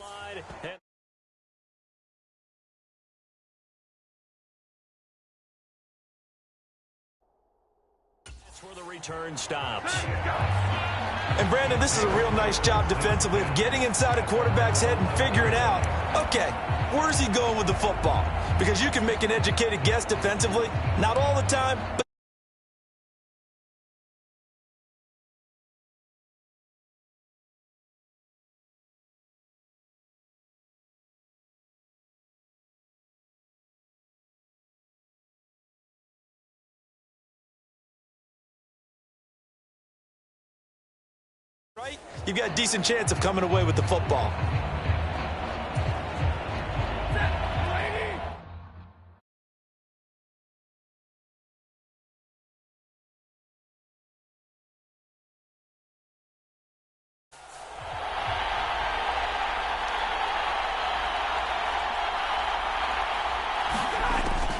wide. That's where the return stops. And Brandon, this is a real nice job defensively of getting inside a quarterback's head and figuring out, okay, where's he going with the football? Because you can make an educated guess defensively, not all the time, but right? You've got a decent chance of coming away with the football.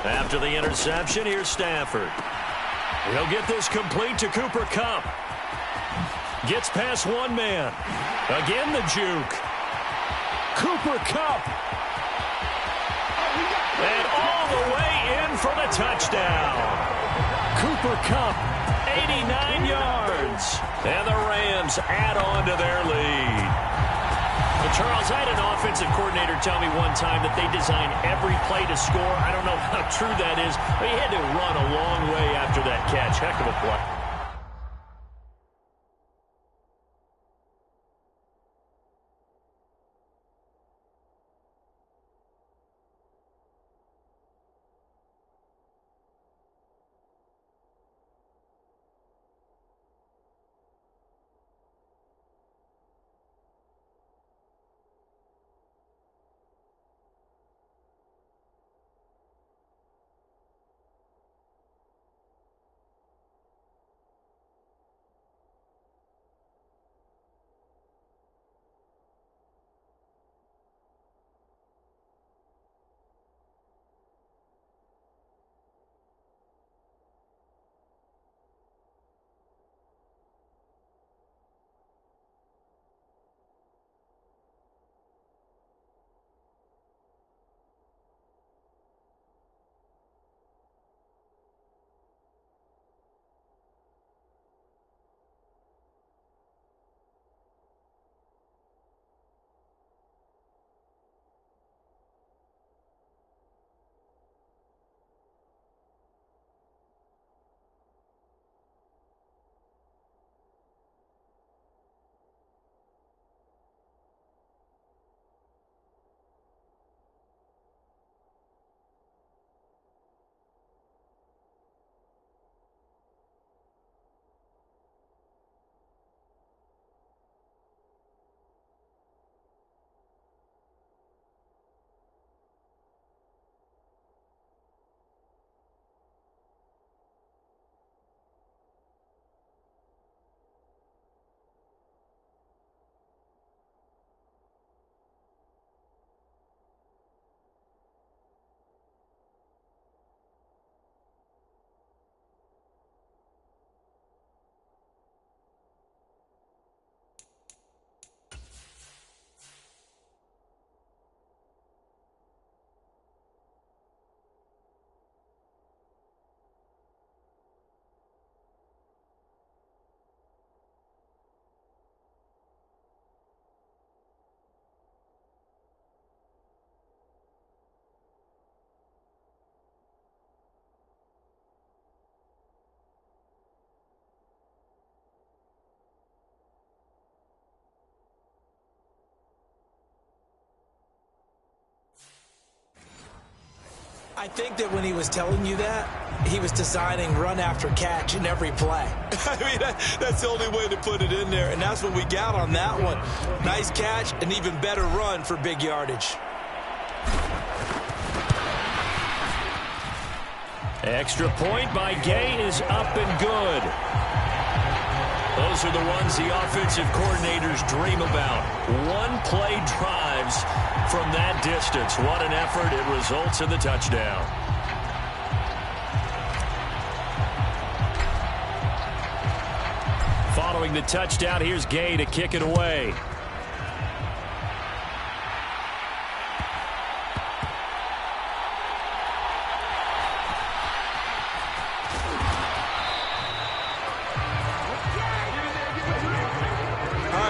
After the interception, here's Stafford. He'll get this complete to Cooper Kupp. Gets past one man. Again the juke. Cooper Kupp. And all the way in for the touchdown. Cooper Kupp, 89 yards. And the Rams add on to their lead. Well, Charles, I had an offensive coordinator tell me one time that they design every play to score. I don't know how true that is, but he had to run a long way after that catch. Heck of a play. I think that when he was telling you that, he was designing run after catch in every play. I mean, that's the only way to put it in there, and that's what we got on that one. Nice catch, an even better run for big yardage. Extra point by Gay is up and good. Those are the ones the offensive coordinators dream about. One-play drives from that distance. What an effort. It results in the touchdown. Following the touchdown, here's Gay to kick it away.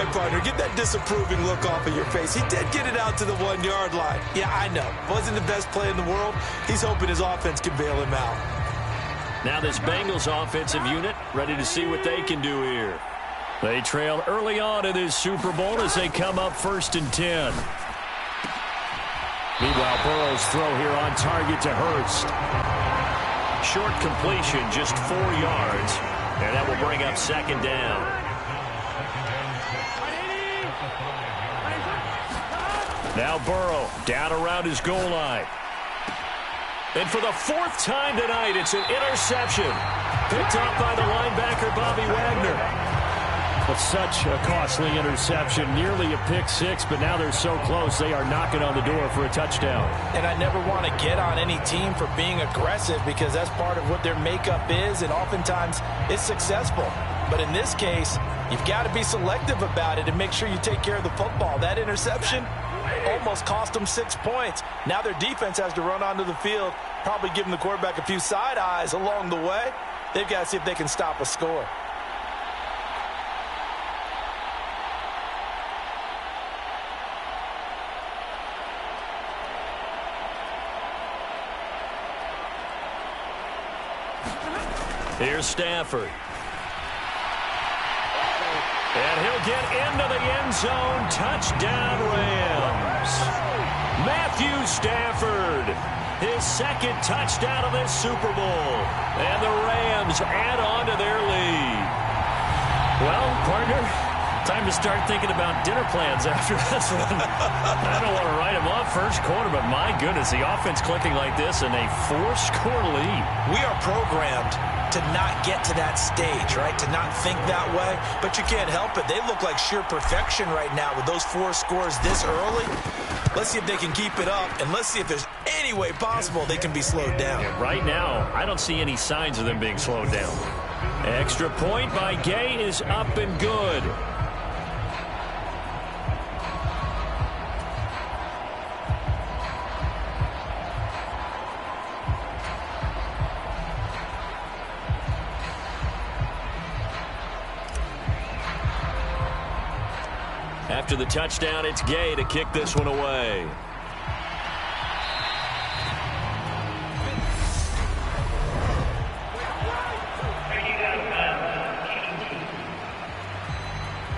partner. Get that disapproving look off of your face. He did get it out to the 1-yard line. Yeah, I know. Wasn't the best play in the world. He's hoping his offense can bail him out. Now this Bengals offensive unit ready to see what they can do here. They trail early on in this Super Bowl as they come up 1st and 10. Meanwhile, Burrow's throw here on target to Hurst. Short completion, just 4 yards. And that will bring up 2nd down. Now Burrow down around his goal line. And for the 4th time tonight, it's an interception. Picked up by the linebacker, Bobby Wagner. Well, such a costly interception, nearly a pick-6, but now they're so close they are knocking on the door for a touchdown. And I never want to get on any team for being aggressive because that's part of what their makeup is, and oftentimes it's successful. But in this case, you've got to be selective about it and make sure you take care of the football. That interception almost cost them 6 points. Now their defense has to run onto the field, probably giving the quarterback a few side eyes along the way. They've got to see if they can stop a score. Here's Stafford. And he'll get into the end zone. Touchdown, Rams. Matthew Stafford, his 2nd touchdown of this Super Bowl. And the Rams add on to their lead. Well, partner, time to start thinking about dinner plans after this one. I don't want to write them off first quarter, but my goodness, the offense clicking like this and a 4-score lead. We are programmed to not get to that stage, right? To not think that way, but you can't help it. They look like sheer perfection right now with those 4 scores this early. Let's see if they can keep it up, and let's see if there's any way possible they can be slowed down. Yeah, right now, I don't see any signs of them being slowed down. Extra point by Gay is up and good. After the touchdown, it's Gay to kick this one away.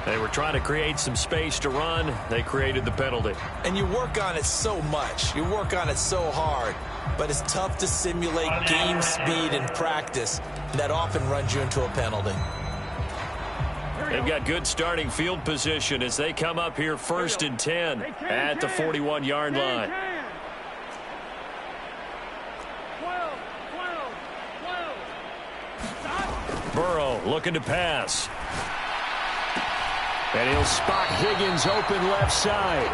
They were trying to create some space to run. They created the penalty. And you work on it so much. You work on it so hard. But it's tough to simulate game speed in practice. That often runs you into a penalty. They've got good starting field position as they come up here 1st and 10 at the 41-yard line. Burrow looking to pass. And he'll spot Higgins open left side.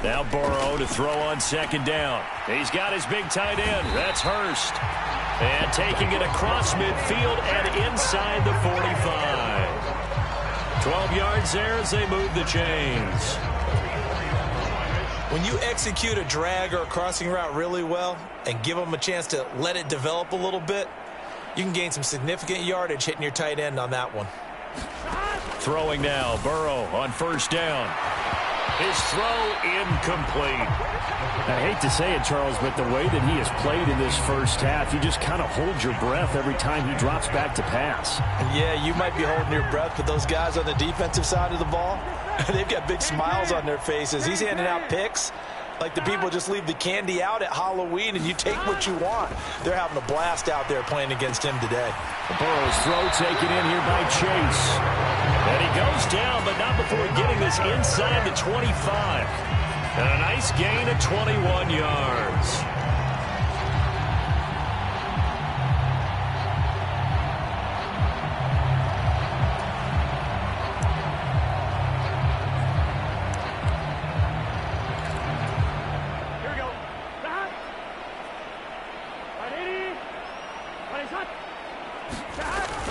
Now Burrow to throw on 2nd down. He's got his big tight end. That's Hurst. And taking it across midfield and inside the 45. 12 yards there as they move the chains. When you execute a drag or a crossing route really well and give them a chance to let it develop a little bit, you can gain some significant yardage hitting your tight end on that one. Throwing now, Burrow on 1st down. His throw incomplete. I hate to say it, Charles, but the way that he has played in this first half, you just kind of hold your breath every time he drops back to pass. Yeah, you might be holding your breath, but those guys on the defensive side of the ball, they've got big smiles on their faces. He's handing out picks like the people just leave the candy out at Halloween and you take what you want. They're having a blast out there playing against him today. Burrow's throw taken in here by Chase. And he goes down, but not before getting this inside the 25. And a nice gain of 21 yards.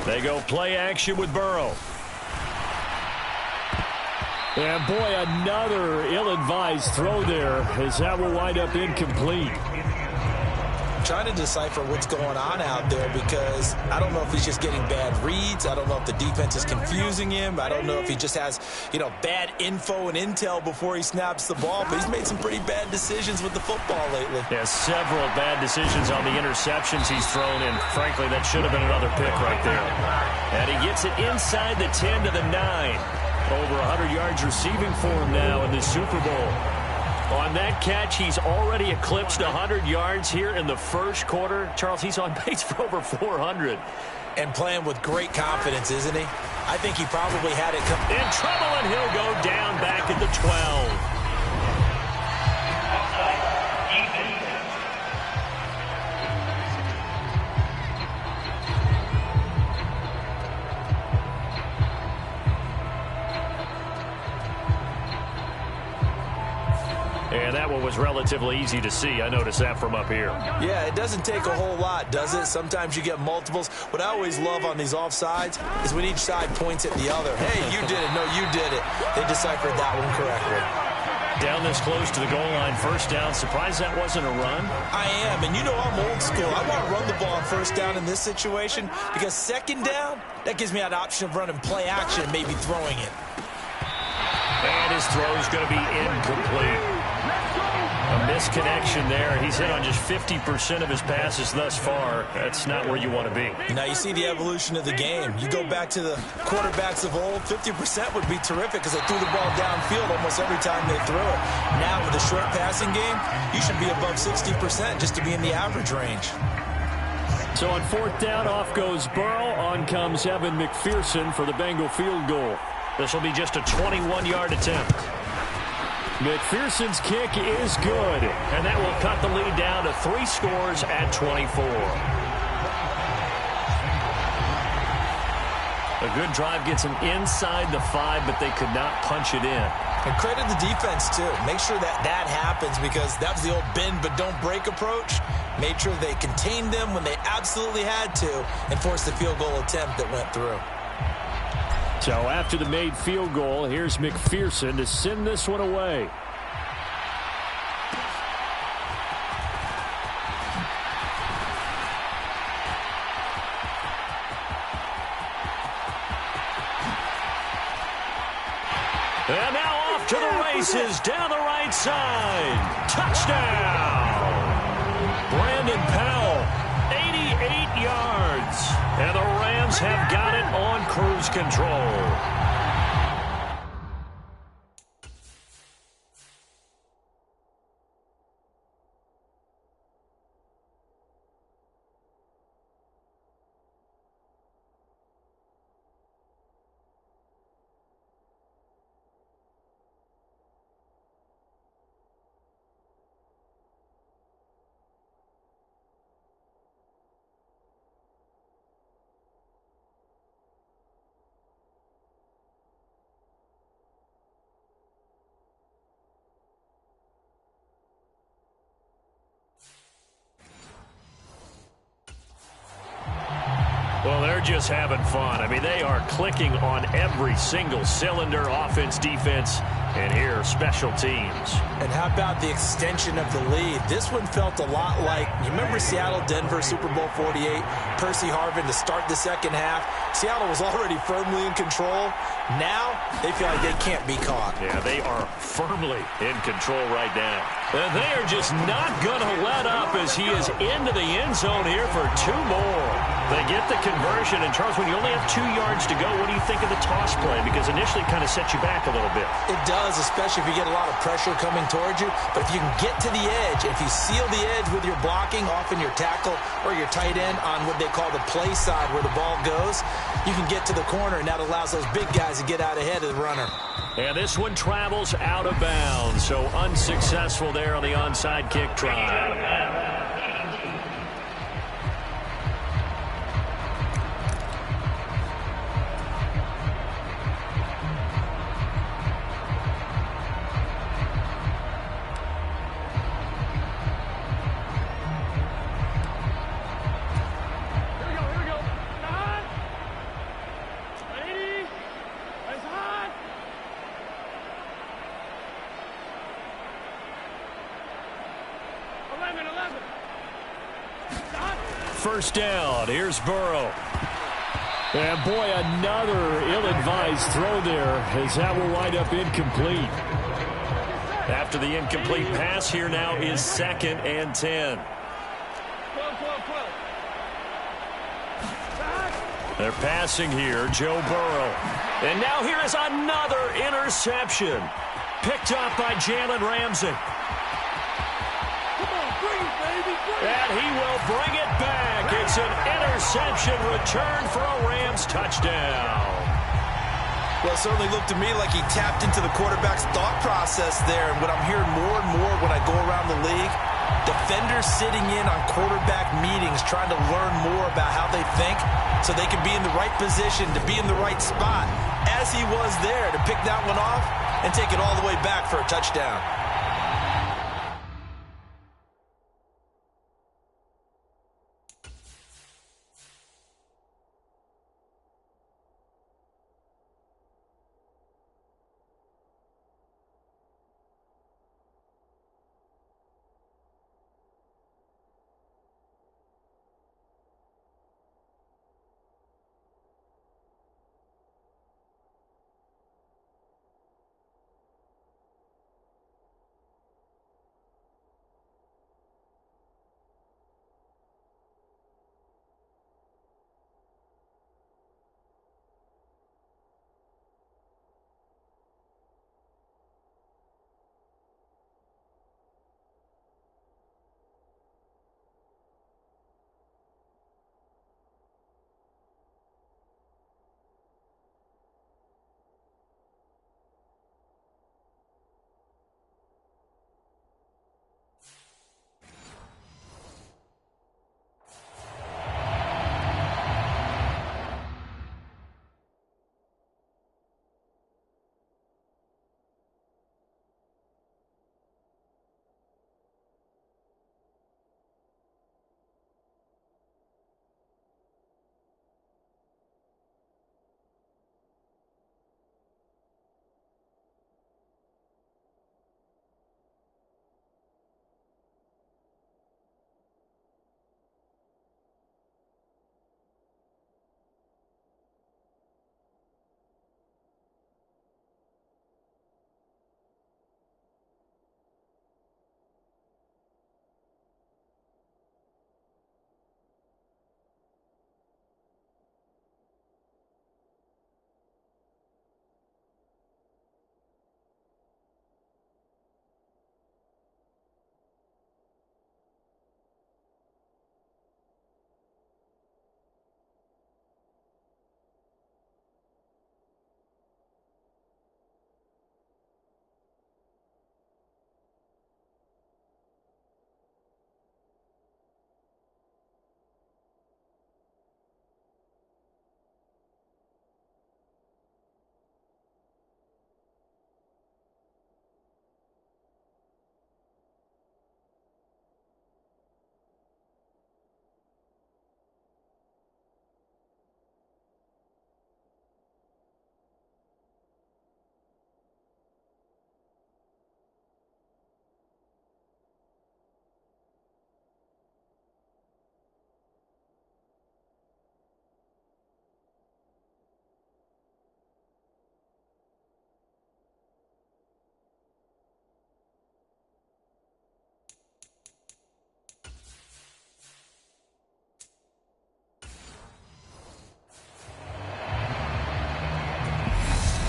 They go play action with Burrow. And boy, another ill-advised throw there, as that will wind up incomplete. Trying to decipher what's going on out there, because I don't know if he's just getting bad reads. I don't know if the defense is confusing him. I don't know if he just has, bad info and intel before he snaps the ball. But he's made some pretty bad decisions with the football lately. Yeah, several bad decisions on the interceptions he's thrown, and frankly, that should have been another pick right there. And he gets it inside the 10 to the 9. Over 100 yards receiving for him now in the Super Bowl. On that catch, he's already eclipsed 100 yards here in the first quarter. Charles, he's on pace for over 400. And playing with great confidence, isn't he? I think he probably had it come. In trouble, and he'll go down back at the 12. And that one was relatively easy to see. I noticed that from up here. Yeah, it doesn't take a whole lot, does it? Sometimes you get multiples. What I always love on these offsides is when each side points at the other. Hey, you did it. No, you did it. They deciphered that one correctly. Down this close to the goal line, first down. Surprised that wasn't a run? I am, and I'm old school. I want to run the ball on first down in this situation, because second down, that gives me that option of running play action and maybe throwing it. And his throw is going to be incomplete. A misconnection there. He's hit on just 50% of his passes thus far. That's not where you want to be. Now you see the evolution of the game. You go back to the quarterbacks of old, 50% would be terrific because they threw the ball downfield almost every time they threw it. Now with a short passing game, you should be above 60% just to be in the average range. So on fourth down, off goes Burrow. On comes Evan McPherson for the Bengal field goal. This will be just a 21-yard attempt. McPherson's kick is good. And that will cut the lead down to 3 scores at 24. A good drive gets them inside the 5, but they could not punch it in. And credit the defense, too. Make sure that happens, because that was the old bend but don't break approach. Made sure they contained them when they absolutely had to and forced the field goal attempt that went through. So after the made field goal, here's McPherson to send this one away. And now off to the races down the right side. Touchdown! Brandon Powell, 88 yards. And the Rams have got it on cruise control. Well, they're just having fun. I mean, they are clicking on every single cylinder, offense, defense, and here, special teams. And how about the extension of the lead? This one felt a lot like, you remember Seattle-Denver, Super Bowl 48, Percy Harvin to start the second half. Seattle was already firmly in control. Now, they feel like they can't be caught. Yeah, they are firmly in control right now. And they are just not going to let up as he is into the end zone here for 2 more. They get the conversion, and Charles, when you only have 2 yards to go, what do you think of the toss play? Because initially it kind of sets you back a little bit. It does, especially if you get a lot of pressure coming towards you. But if you can get to the edge, if you seal the edge with your blocking, often your tackle or your tight end on what they call the play side where the ball goes, you can get to the corner, and that allows those big guys to get out ahead of the runner. And this one travels out of bounds, so unsuccessful there on the onside kick try. first down. Here's Burrow. And boy, another ill-advised throw there, as that will wind up incomplete. After the incomplete pass, here now is 2nd and 10. They're passing here, Joe Burrow. And now here is another interception. Picked up by Jalen Ramsey. Come on, bring it, baby. And he will bring it back. It's an interception return for a Rams touchdown. Well, it certainly looked to me like he tapped into the quarterback's thought process there. And what I'm hearing more and more when I go around the league, defenders sitting in on quarterback meetings trying to learn more about how they think so they can be in the right position to be in the right spot, as he was there to pick that one off and take it all the way back for a touchdown.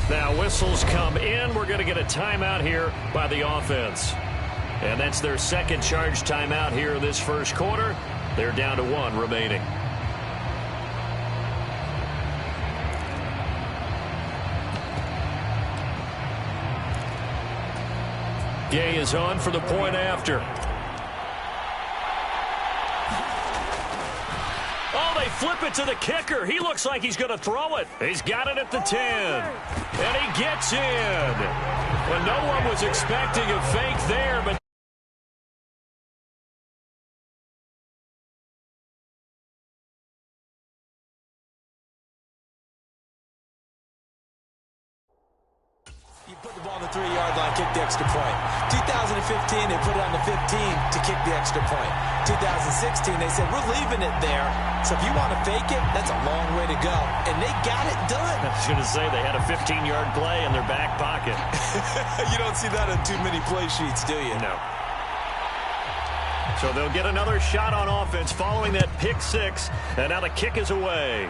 Now whistles come in. We're going to get a timeout here by the offense. And that's their second charge timeout here in this first quarter. They're down to 1 remaining. Gay is on for the point after. Oh, they flip it to the kicker. He looks like he's going to throw it. He's got it at the 10. And he gets in. Well, no one was expecting a fake there, but you put the ball on the 3-yard line, kick the extra point. 2015, they put it on the 15 to kick the extra point. 2016, they said, we're leaving it there. So if you want to fake it, that's a long way to go. And they got it done. I was going to say they had a 15-yard play in their back pocket. You don't see that on too many play sheets, do you? No. So they'll get another shot on offense following that pick six. And now the kick is away.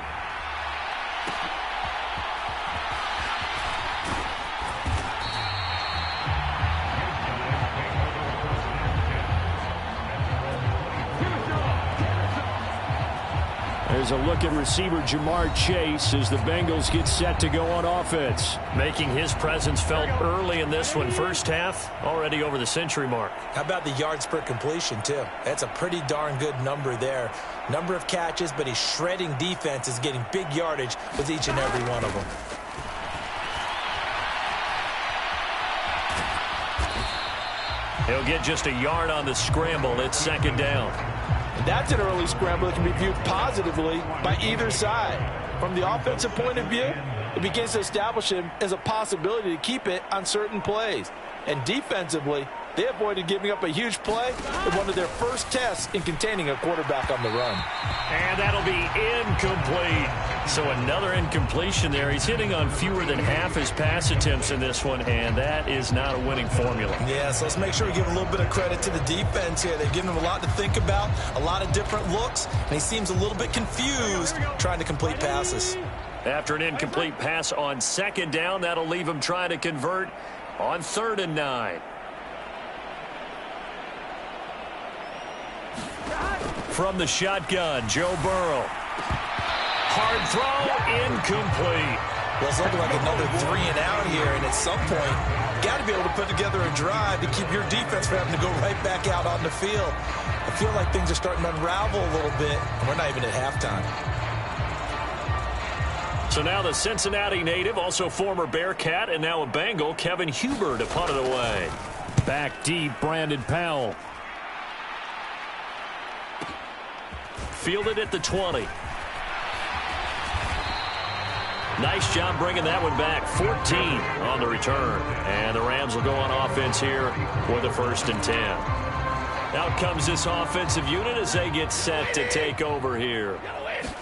There's a look at receiver Jamar Chase as the Bengals get set to go on offense. Making his presence felt early in this one. First half, already over the century mark. How about the yards per completion, too? That's a pretty darn good number there. Number of catches, but he's shredding defenses, getting big yardage with each and every one of them. He'll get just a yard on the scramble. It's second down. That's an early scramble that can be viewed positively by either side. From the offensive point of view, it begins to establish him as a possibility to keep it on certain plays. And defensively, they avoided giving up a huge play in one of their first tests in containing a quarterback on the run. And that'll be incomplete. So another incompletion there. He's hitting on fewer than half his pass attempts in this one, and that is not a winning formula. Yeah, so let's make sure we give a little bit of credit to the defense here. They've given him a lot to think about, a lot of different looks, and he seems a little bit confused trying to complete passes. After an incomplete pass on second down, that'll leave him trying to convert on 3rd and 9. From the shotgun, Joe Burrow. Hard throw, incomplete. Well, it's looking like another 3 and out here, and at some point, got to be able to put together a drive to keep your defense from having to go right back out on the field. I feel like things are starting to unravel a little bit, and we're not even at halftime. So now the Cincinnati native, also former Bearcat, and now a Bengal, Kevin Huber, to punt it away. Back deep, Brandon Powell. Fielded at the 20. Nice job bringing that one back. 14 on the return. And the Rams will go on offense here with a 1st and 10. Out comes this offensive unit as they get set to take over here.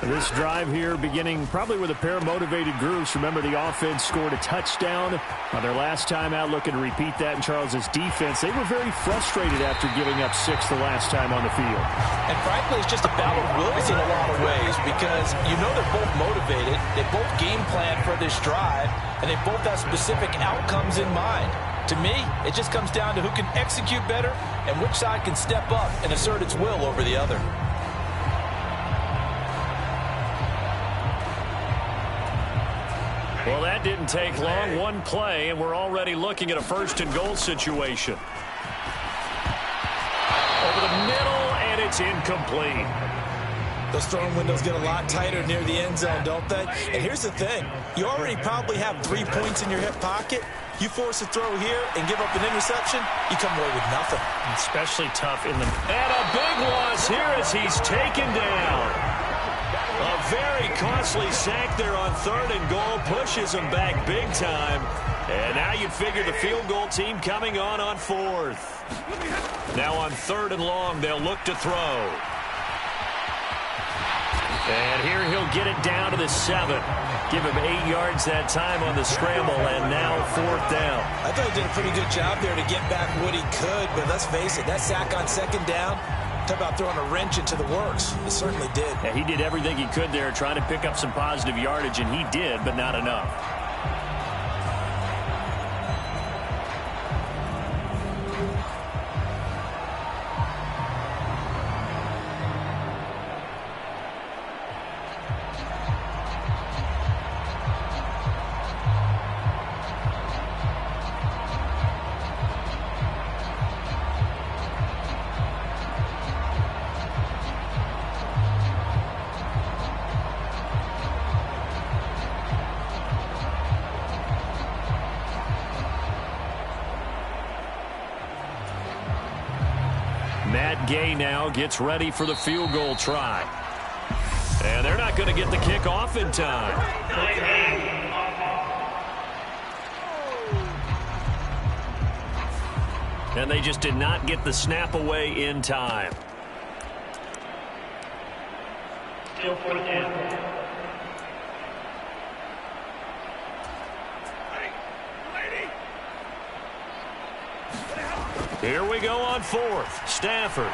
This drive here beginning probably with a pair of motivated groups. Remember, the offense scored a touchdown on their last time out, looking to repeat that in Charles's defense. They were very frustrated after giving up 6 the last time on the field. And frankly, it's just a battle of wills in a lot of ways because you know they're both motivated. They both game plan for this drive, and they both have specific outcomes in mind. To me, it just comes down to who can execute better and which side can step up and assert its will over the other. Well, that didn't take long. One play, and we're already looking at a 1st and goal situation. Over the middle, and it's incomplete. Those throwing windows get a lot tighter near the end zone, don't they? And here's the thing. You already probably have 3 points in your hip pocket. You force a throw here and give up an interception, you come away with nothing. Especially tough in the... And a big loss here as he's taken down. A very costly sack there on 3rd and goal. Pushes him back big time. And now you'd figure the field goal team coming on 4th. Now on 3rd and long, they'll look to throw. And here he'll get it down to the 7. Give him 8 yards that time on the scramble, and now 4th down. I thought he did a pretty good job there to get back what he could, but let's face it, that sack on 2nd down, talk about throwing a wrench into the works. It certainly did. Yeah, he did everything he could there, trying to pick up some positive yardage, and he did, but not enough. Matt Gay now gets ready for the field goal try. And they're not going to get the kick off in time. And they just did not get the snap away in time. Still 4th down. Here we go on 4th. Stafford.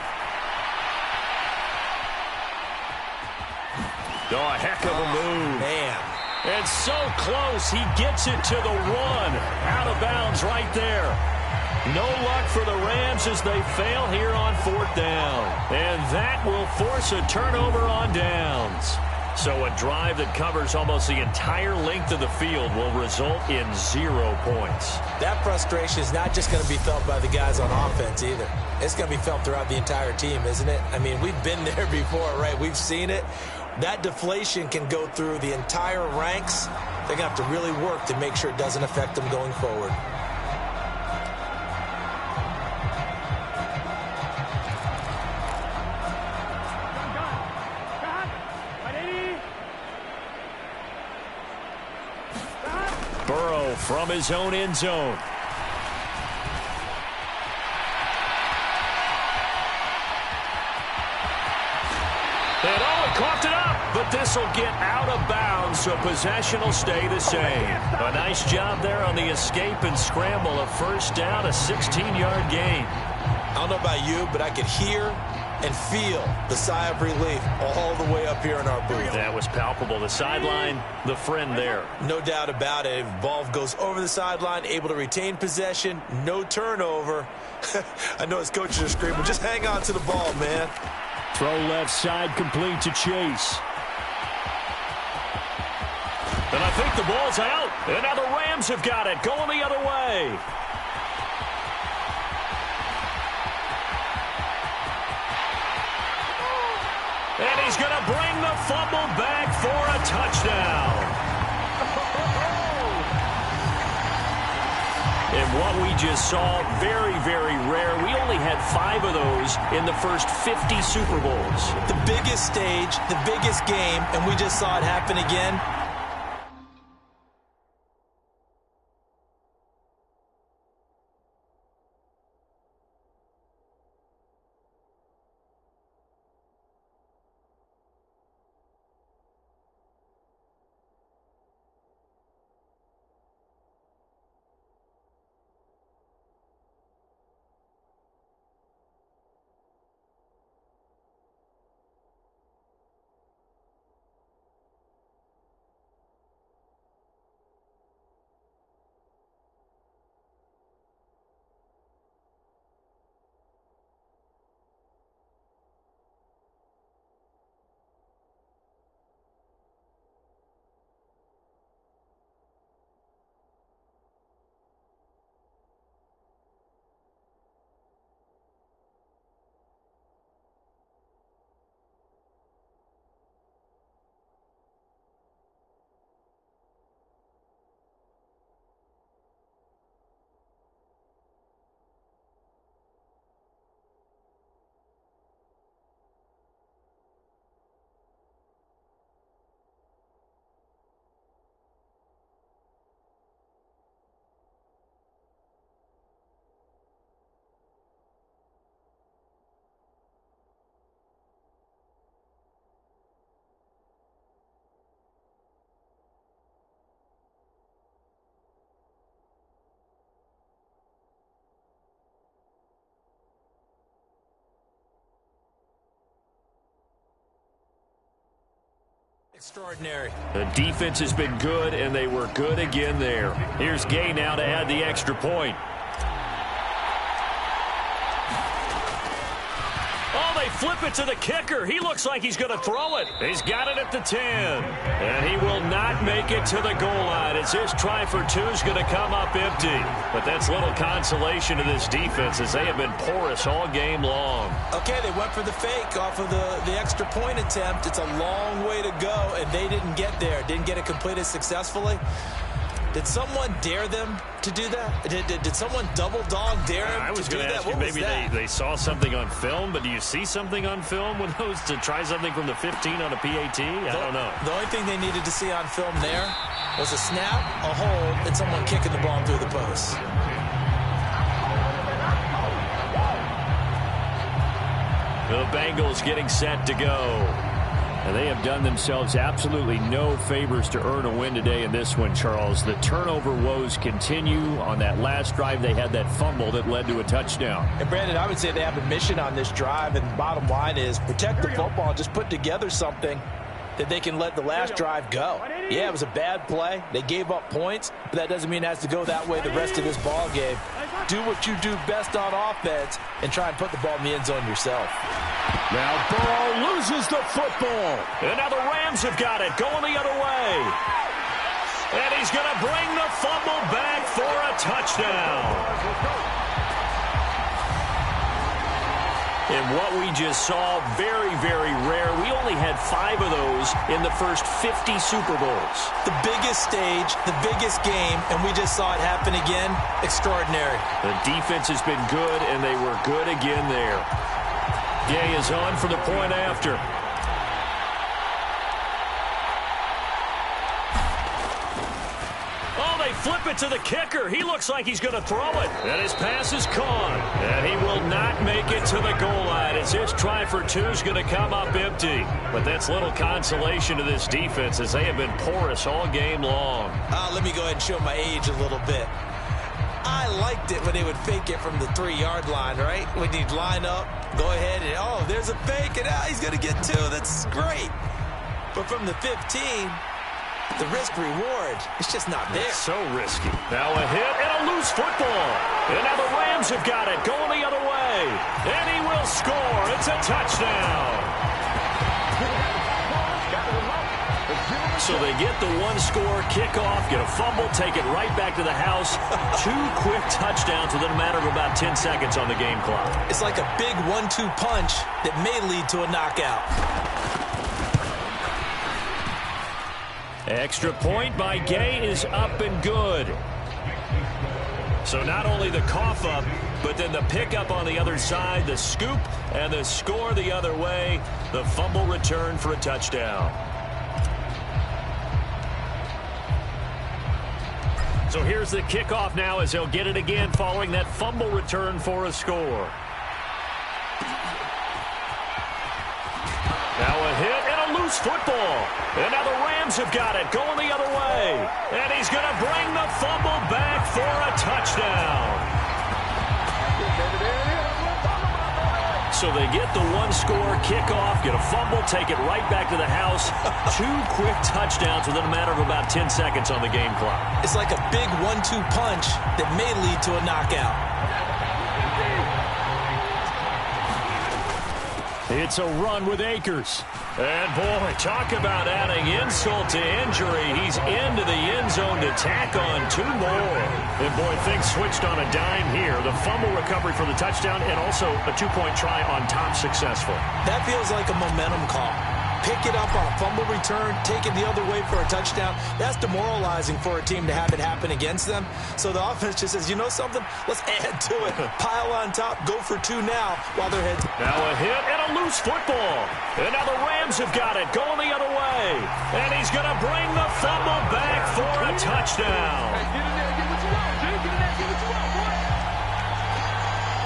Oh, a heck of a move. Man. And so close, he gets it to the 1. Out of bounds right there. No luck for the Rams as they fail here on 4th down. And that will force a turnover on downs. So a drive that covers almost the entire length of the field will result in 0 points. That frustration is not just going to be felt by the guys on offense either. It's going to be felt throughout the entire team, isn't it? I mean, we've been there before, right? We've seen it. That deflation can go through the entire ranks. They're going to have to really work to make sure it doesn't affect them going forward. Burrow from his own end zone. And he coughed it up, but this will get out of bounds, so possession will stay the same. A nice job there on the escape and scramble. A 1st down, a 16-yard gain. I don't know about you, but I could hear and feel the sigh of relief all the way up here in our booth. That was palpable. The sideline, the friend there. No doubt about it. If ball goes over the sideline, able to retain possession, no turnover. I know his coaches are screaming, just hang on to the ball, man. Throw left side complete to Chase. And I think the ball's out. And now the Rams have got it, going the other way. And he's going to bring the fumble back for a touchdown. And what we just saw, very, very rare. We only had 5 of those in the first 50 Super Bowls. The biggest stage, the biggest game, and we just saw it happen again. Extraordinary. The defense has been good, and they were good again there. Here's Gay now to add the extra point. Oh, they flip it to the kicker. He looks like he's going to throw it. He's got it at the 10. And he will not make it to the goal line as his try for 2 is going to come up empty. But that's little consolation to this defense as they have been porous all game long. Okay, they went for the fake off of the extra point attempt. It's a long way to go, and they didn't get there. Didn't get it completed successfully. Did someone dare them to do that? Did someone double dog dare them I was to do going to that? ask you, maybe they saw something on film, but do you see something on film with those to try something from the 15 on a PAT? I don't know. The only thing they needed to see on film there was a snap, a hold, and someone kicking the ball through the post. The Bengals getting set to go. And they have done themselves absolutely no favors to earn a win today in this one, Charles. The turnover woes continue. On that last drive, they had that fumble that led to a touchdown. And, Brandon, I would say they have a mission on this drive, and the bottom line is protect the football, just put together something that they can let the last drive go. Yeah, it was a bad play. They gave up points, but that doesn't mean it has to go that way the rest of this ball game. Do what you do best on offense and try and put the ball in the end zone yourself. Now Burrow loses the football. And now the Rams have got it, going the other way. And he's going to bring the fumble back for a touchdown. And what we just saw, very, very rare. We only had 5 of those in the first 50 Super Bowls. The biggest stage, the biggest game, and we just saw it happen again. Extraordinary. The defense has been good, and they were good again there. Gay is on for the point after. Flip it to the kicker. He looks like he's going to throw it. And his pass is caught. And he will not make it to the goal line as his try for 2 is going to come up empty. But that's little consolation to this defense as they have been porous all game long. Let me go ahead and show my age a little bit. I liked it when they would fake it from the 3-yard line, right? When you'd line up, go ahead and, oh, there's a fake, and he's going to get 2. That's great. But from the 15... the risk-reward, it's just not there. It's so risky. Now a hit and a loose football. And now the Rams have got it, going the other way. And he will score. It's a touchdown. So they get the 1-score kickoff, get a fumble, take it right back to the house. 2 quick touchdowns within a matter of about 10 seconds on the game clock. It's like a big 1-2 punch that may lead to a knockout. Extra point by Gay is up and good. So not only the cough up, but then the pickup on the other side, the scoop, and the score the other way. The fumble return for a touchdown. So here's the kickoff now as they'll get it again following that fumble return for a score. Now a hit and a loose football. And now the Rams have got it, going the other way. And he's going to bring the fumble back for a touchdown. So they get the 1-score kickoff, get a fumble, take it right back to the house. 2 quick touchdowns within a matter of about 10 seconds on the game clock. It's like a big 1-2 punch that may lead to a knockout. It's a run with Akers. And, boy, talk about adding insult to injury. He's into the end zone to tack on 2 more. And, boy, things switched on a dime here. The fumble recovery for the touchdown and also a 2-point try on top successful. That feels like a momentum call. Pick it up on a fumble return, take it the other way for a touchdown. That's demoralizing for a team to have it happen against them. So the offense just says, you know something? Let's add to it. Pile on top, go for 2 now while their heads. Now a hit and a loose football. And now the Rams have got it, going the other way. And he's going to bring the fumble back for a touchdown.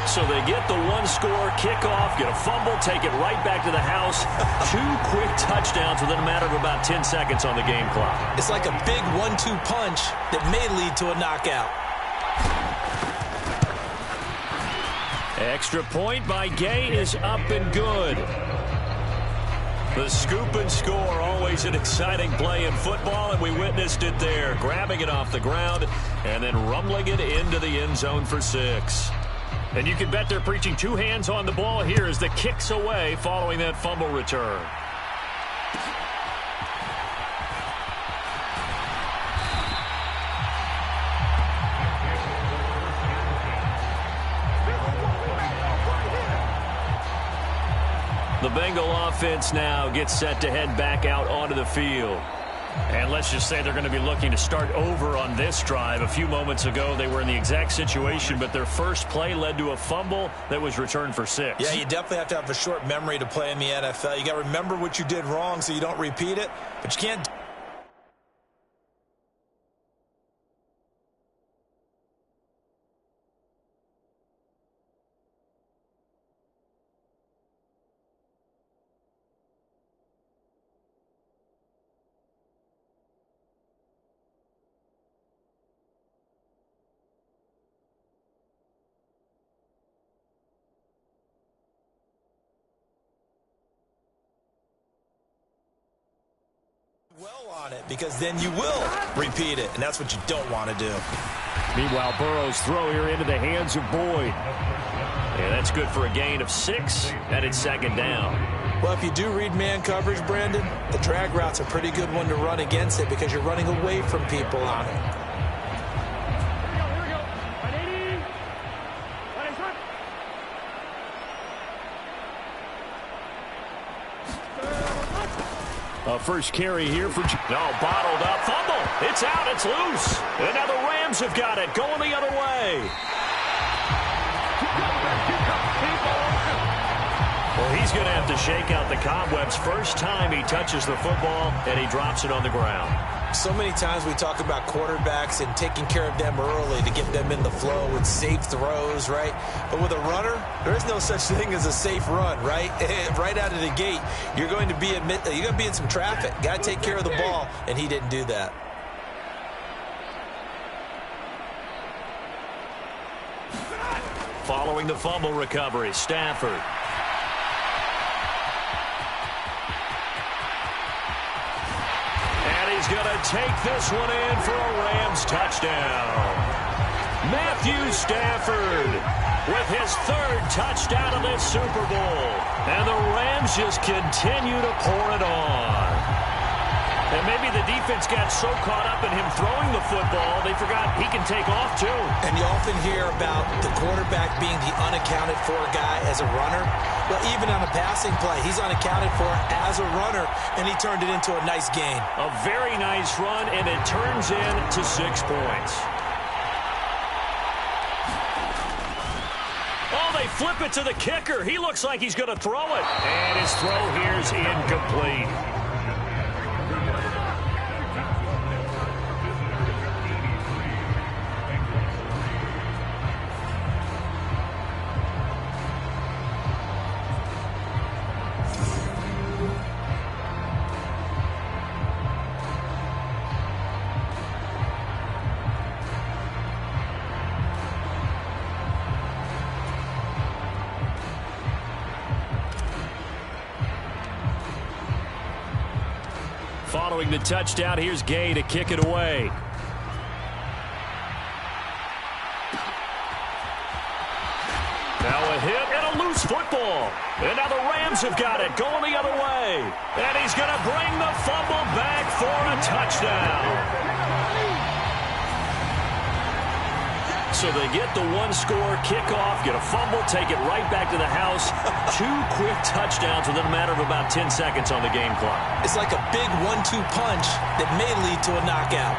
So they get the 1-score kickoff, get a fumble, take it right back to the house. 2 quick touchdowns within a matter of about 10 seconds on the game clock. It's like a big 1-2 punch that may lead to a knockout. Extra point by Gay is up and good. The scoop and score, always an exciting play in football, and we witnessed it there, grabbing it off the ground and then rumbling it into the end zone for 6. And you can bet they're preaching 2 hands on the ball here as the kick's away following that fumble return. The Bengal offense now gets set to head back out onto the field. And let's just say they're going to be looking to start over on this drive. A few moments ago, they were in the exact situation, but their first play led to a fumble that was returned for 6. Yeah, you definitely have to have a short memory to play in the NFL. You got to remember what you did wrong so you don't repeat it, but you can't Well on it, because then you will repeat it, and that's what you don't want to do. Meanwhile, Burrow's throw here into the hands of Boyd. Yeah, that's good for a gain of 6, and it's second down. Well, if you do read man coverage, Brandon, the drag route's a pretty good one to run against it because you're running away from people on it. First carry here for... bottled up. Fumble. It's out. It's loose. And now the Rams have got it. Going the other way. Well, he's going to have to shake out the cobwebs. First time he touches the football, and he drops it on the ground. So many times we talk about quarterbacks and taking care of them early to get them in the flow with safe throws, right? But with a runner, there is no such thing as a safe run, right? Right out of the gate, you're going to be in some traffic. Got to take care of the ball, and he didn't do that. Following the fumble recovery, Stafford. He's going to take this one in for a Rams touchdown. Matthew Stafford with his 3rd touchdown of this Super Bowl. And the Rams just continue to pour it on. And maybe the defense got so caught up in him throwing the football, they forgot he can take off too. And you often hear about the quarterback being the unaccounted for guy as a runner. Well, even on a passing play, he's unaccounted for as a runner, and he turned it into a nice gain. A very nice run, and it turns into 6 points. Oh, they flip it to the kicker. He looks like he's going to throw it. And his throw here's incomplete. Following the touchdown, here's Gay to kick it away. Now a hit and a loose football. And now the Rams have got it, going the other way. And he's going to bring the fumble back for a touchdown. So they get the 1-score kickoff, get a fumble, take it right back to the house. 2 quick touchdowns within a matter of about 10 seconds on the game clock. It's like a big 1-2 punch that may lead to a knockout.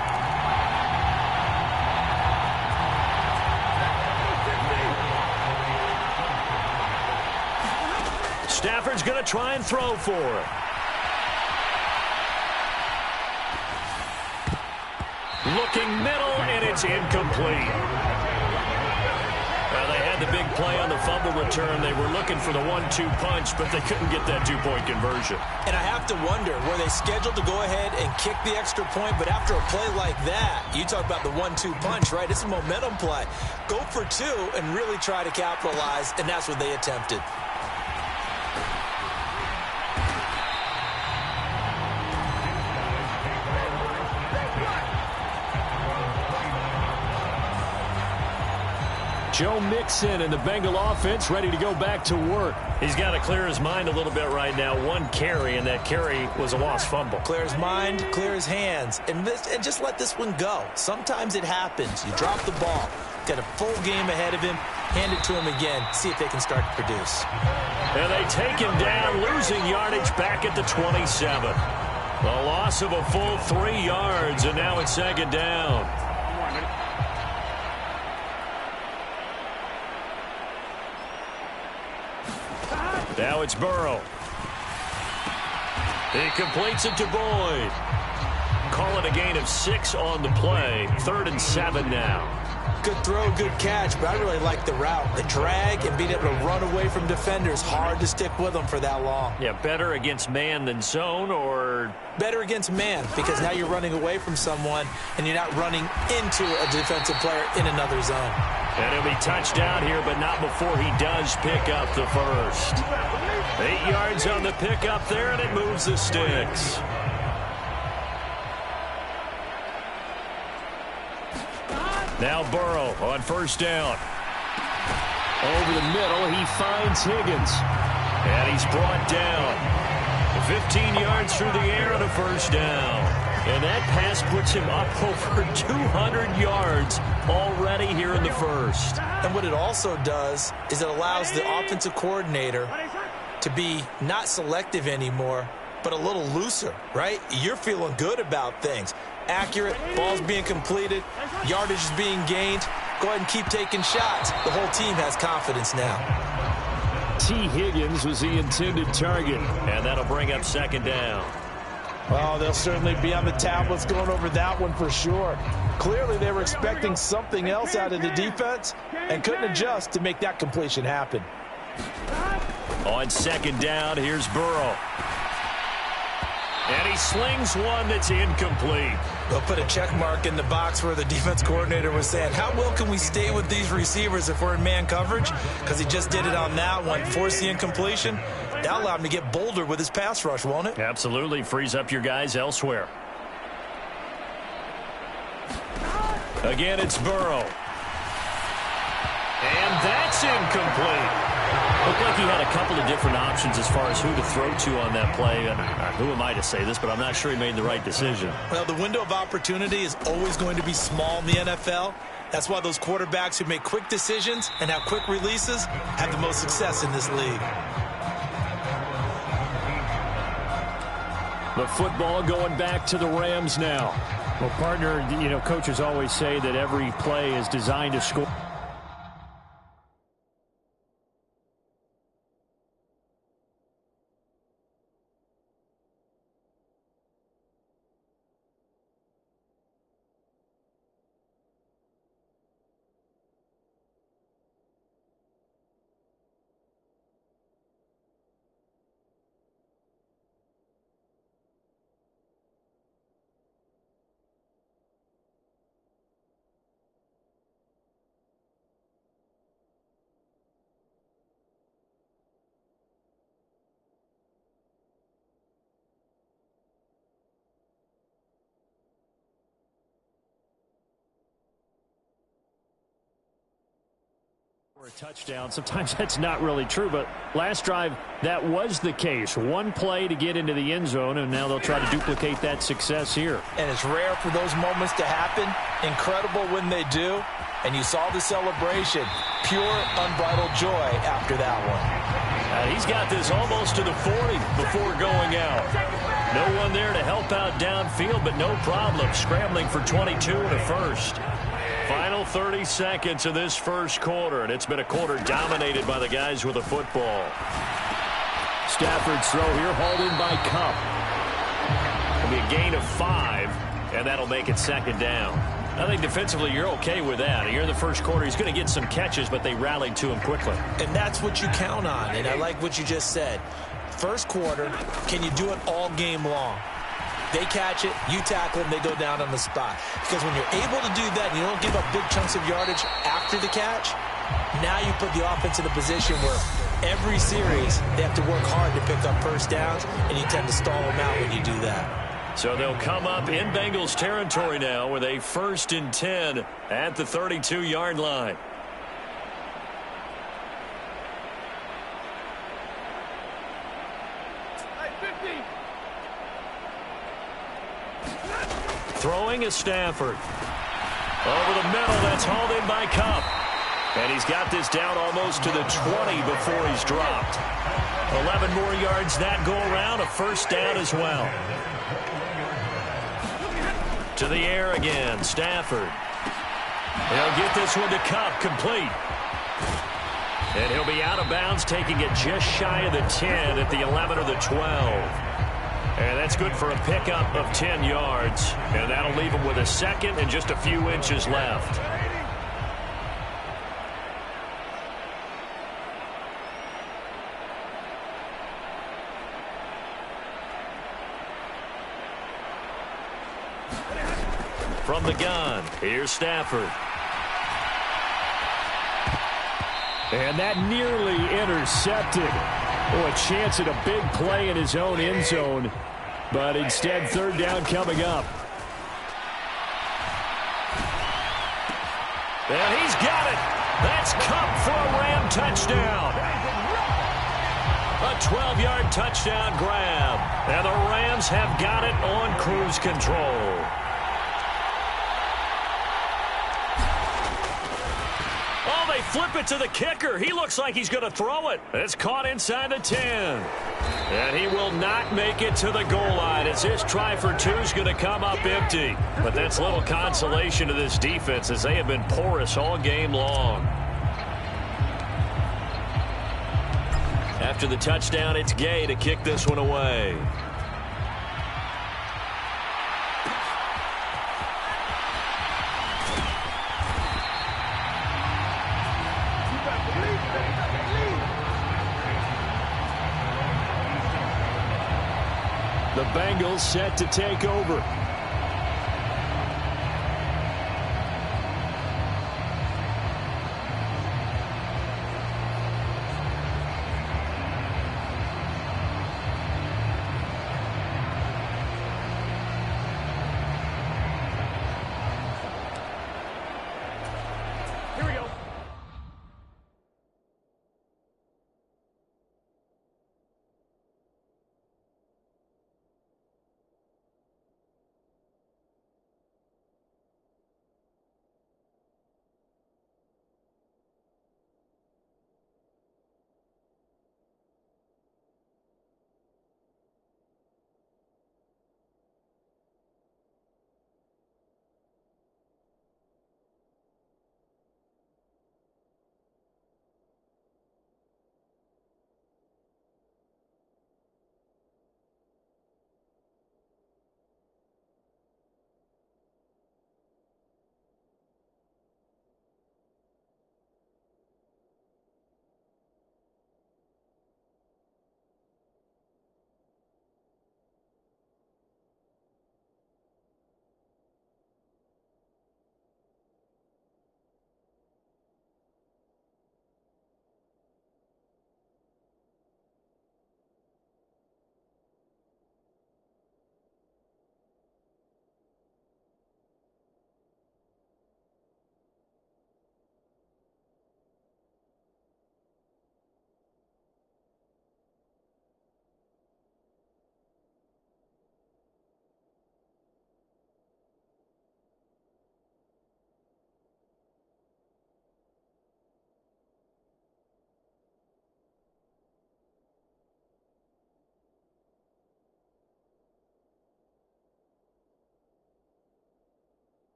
Stafford's going to try and throw for it. Looking middle, and it's incomplete. They had the big play on the fumble return. They were looking for the 1-2 punch, but they couldn't get that 2-point conversion. And I have to wonder, were they scheduled to go ahead and kick the extra point? But after a play like that, you talk about the 1-2 punch, right? It's a momentum play. Go for 2 and really try to capitalize, and that's what they attempted. Joe Mixon and the Bengal offense ready to go back to work. He's got to clear his mind a little bit right now. 1 carry, and that carry was a lost fumble. Clear his mind, clear his hands, and just let this one go. Sometimes it happens. You drop the ball. Got a full game ahead of him. Hand it to him again. See if they can start to produce. And they take him down, losing yardage back at the 27. A loss of a full 3 yards, and now it's second down. Now it's Burrow. He completes it to Boyd. Call it a gain of 6 on the play. 3rd and 7 now. Good throw, good catch, but I really like the route. The drag and being able to run away from defenders. Hard to stick with them for that long. Yeah, better against man than zone, or... Better against man, because now you're running away from someone and you're not running into a defensive player in another zone. And he'll be touched down here, but not before he does pick up the first. 8 yards on the pickup there, and it moves the sticks. Now Burrow on first down. Over the middle, he finds Higgins. And he's brought down. 15 yards through the air and a first down. And that pass puts him up over 200 yards already here in the first. And what it also does is it allows the offensive coordinator to be not selective anymore, but a little looser, right? You're feeling good about things. Accurate, balls being completed, yardage is being gained. Go ahead and keep taking shots. The whole team has confidence now. T. Higgins was the intended target. And that'll bring up second down. Well, they'll certainly be on the tablets going over that one for sure. Clearly, they were expecting something else out of the defense and couldn't adjust to make that completion happen. On second down, here's Burrow. And he slings one that's incomplete. They'll put a check mark in the box where the defense coordinator was saying, how well can we stay with these receivers if we're in man coverage? Because he just did it on that one, forced the incompletion. That'll allow him to get bolder with his pass rush, won't it? Absolutely. Frees up your guys elsewhere. Again, it's Burrow. And that's incomplete. Looked like he had a couple of different options as far as who to throw to on that play. And who am I to say this, but I'm not sure he made the right decision. Well, the window of opportunity is always going to be small in the NFL. That's why those quarterbacks who make quick decisions and have quick releases have the most success in this league. The football going back to the Rams now. Well, partner, you know, coaches always say that every play is designed to score. A touchdown. Sometimes that's not really true, but last drive that was the case. One play to get into the end zone, and now they'll try to duplicate that success here. And it's rare for those moments to happen. Incredible when they do. And you saw the celebration. Pure, unbridled joy after that one. He's got this almost to the 40 before going out. No one there to help out downfield, but no problem. Scrambling for 22 and a first. Final 30 seconds of this first quarter, and it's been a quarter dominated by the guys with the football. Stafford's throw here hauled in by Cup. It'll be a gain of 5, and that'll make it second down. I think defensively you're okay with that. Here in the first quarter, he's going to get some catches, but they rallied to him quickly. And that's what you count on, and I like what you just said. First quarter, can you do it all game long? They catch it, you tackle them, they go down on the spot. Because when you're able to do that and you don't give up big chunks of yardage after the catch, now you put the offense in a position where every series they have to work hard to pick up first downs, and you tend to stall them out when you do that. So they'll come up in Bengals territory now with a 1st and 10 at the 32-yard line. Throwing is Stafford. Over the middle, that's hauled in by Cup. And he's got this down almost to the 20 before he's dropped. 11 more yards that go around, a first down as well. To the air again, Stafford. He'll get this one to Cup, complete. And he'll be out of bounds, taking it just shy of the 10 at the 11 or the 12. And that's good for a pickup of 10 yards. And that'll leave him with a second and just a few inches left. From the gun, here's Stafford. And that nearly intercepted. Oh, a chance at a big play in his own end zone. But instead, third down coming up. And he's got it. That's Kupp for a Ram touchdown. A 12-yard touchdown grab. And the Rams have got it on cruise control. Oh, they flip it to the kicker. He looks like he's going to throw it. It's caught inside the 10. And he will not make it to the goal line as his try for two is going to come up empty. But that's little consolation to this defense as they have been porous all game long. After the touchdown, it's Gay to kick this one away. The Bengals set to take over.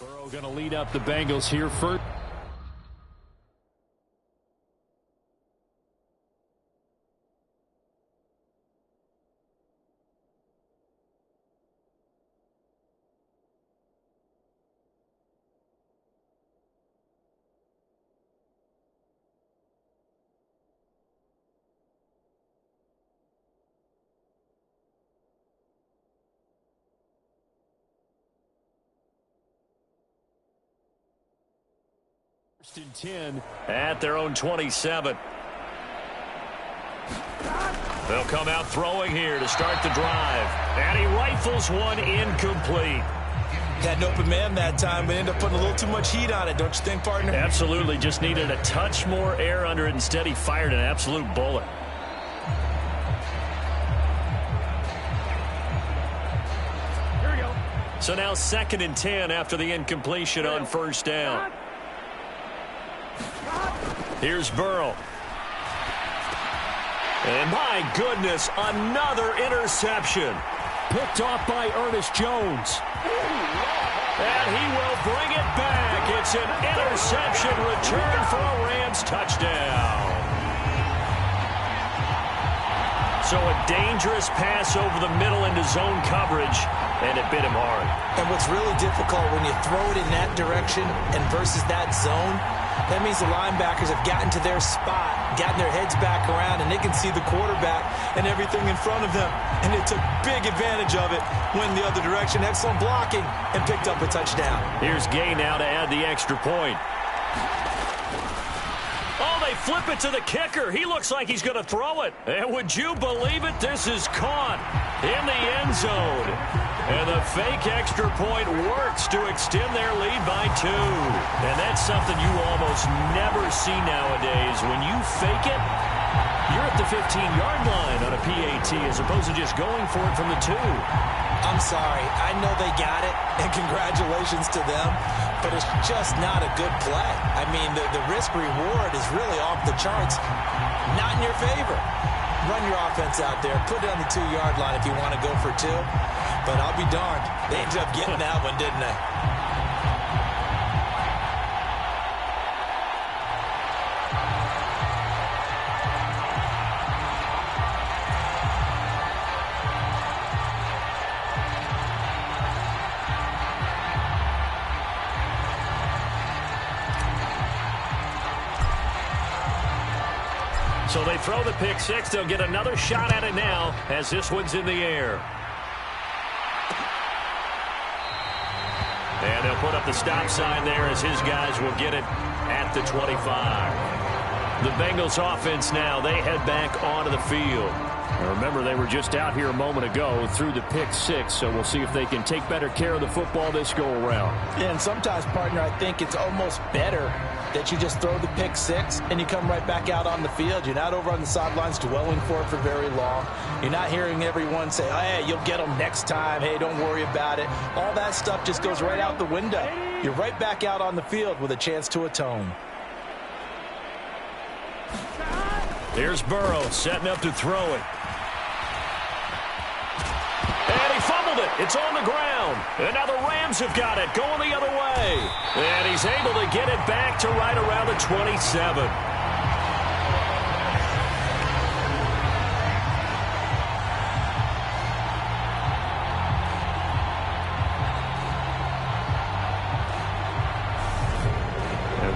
Burrow going to lead up the Bengals here first. First and 10 at their own 27. They'll come out throwing here to start the drive. And he rifles one incomplete. Had an open man that time, but ended up putting a little too much heat on it, don't you think, partner? Absolutely. Just needed a touch more air under it. Instead, he fired an absolute bullet. Here we go. So now 2nd and 10 after the incompletion on first down. Here's Burrow. And my goodness, another interception. picked off by Ernest Jones. And he will bring it back. It's an interception return for a Rams touchdown. So a dangerous pass over the middle into zone coverage, and it bit him hard. And what's really difficult when you throw it in that direction and versus that zone, that means the linebackers have gotten to their spot, gotten their heads back around, and they can see the quarterback and everything in front of them. And they took big advantage of it, went the other direction, excellent blocking, and picked up a touchdown. Here's Gay now to add the extra point. Oh, they flip it to the kicker. He looks like he's going to throw it. And would you believe it? This is caught in the end zone. And the fake extra point works to extend their lead by 2. And that's something you almost never see nowadays. When you fake it, you're at the 15-yard line on a PAT as opposed to just going for it from the 2. I'm sorry. I know they got it, and congratulations to them, but it's just not a good play. I mean, the risk-reward is really off the charts, not in your favor. Run your offense out there. Put it on the 2-yard line if you want to go for 2. But I'll be darned. They ended up getting that one, didn't they? So they throw the pick six. They'll get another shot at it now as this one's in the air. And they'll put up the stop sign there as his guys will get it at the 25. The Bengals offense now, they head back onto the field. Now remember, they were just out here a moment ago through the pick six, so we'll see if they can take better care of the football this go-around. Yeah, and sometimes, partner, I think it's almost better that you just throw the pick six and you come right back out on the field. You're not over on the sidelines dwelling for it for very long. You're not hearing everyone say, hey, you'll get them next time. Hey, don't worry about it. All that stuff just goes right out the window. You're right back out on the field with a chance to atone. Here's Burrow setting up to throw it. And he fumbled it. It's on the ground. And now the Rams have got it going the other way. And he's able to get it back to right around the 27.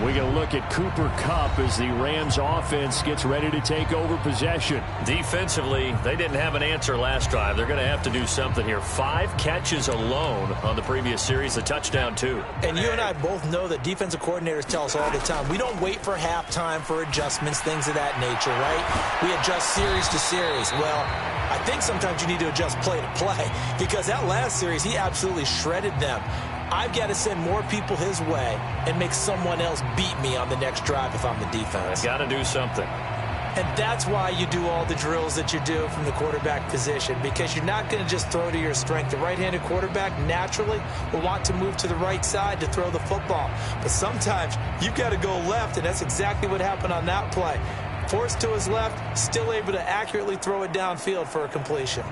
We can look at Cooper Kupp as the Rams offense gets ready to take over possession. Defensively, they didn't have an answer last drive. They're going to have to do something here. 5 catches alone on the previous series, a touchdown too. And you and I both know that defensive coordinators tell us all the time, we don't wait for halftime for adjustments, things of that nature, right? We adjust series to series. Well, I think sometimes you need to adjust play to play because that last series, he absolutely shredded them. I've got to send more people his way and make someone else beat me on the next drive if I'm the defense. Got to do something. And that's why you do all the drills that you do from the quarterback position, because you're not going to just throw to your strength. The right-handed quarterback naturally will want to move to the right side to throw the football. But sometimes you've got to go left, and that's exactly what happened on that play. Forced to his left, still able to accurately throw it downfield for a completion.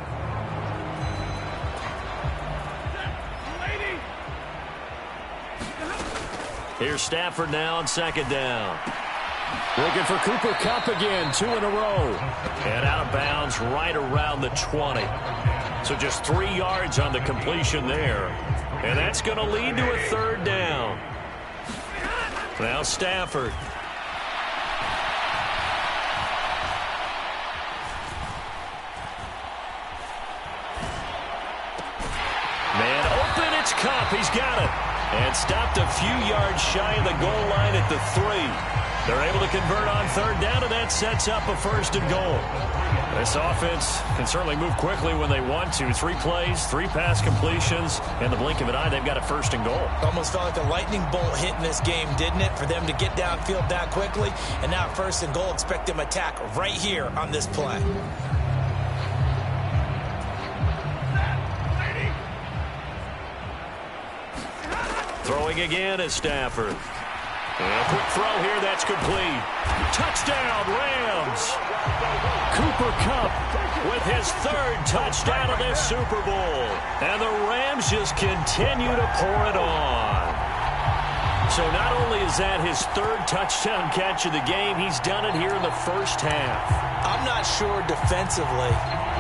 Here's Stafford now on second down. Looking for Cooper Kupp again, 2 in a row. And out of bounds right around the 20. So just 3 yards on the completion there. And that's going to lead to a third down. Now Stafford. Man open, it's Kupp. He's got it. And stopped a few yards shy of the goal line at the 3. They're able to convert on third down, and that sets up a first and goal. This offense can certainly move quickly when they want to. 3 plays, 3 pass completions. In the blink of an eye, they've got a first and goal. Almost felt like a lightning bolt hit in this game, didn't it? For them to get downfield that quickly. And now first and goal, expect them to attack right here on this play. Throwing again is Stafford. And a quick throw here, that's complete. Touchdown, Rams. Cooper Kupp with his 3rd touchdown of this Super Bowl. And the Rams just continue to pour it on. So not only is that his 3rd touchdown catch of the game, he's done it here in the first half. I'm not sure defensively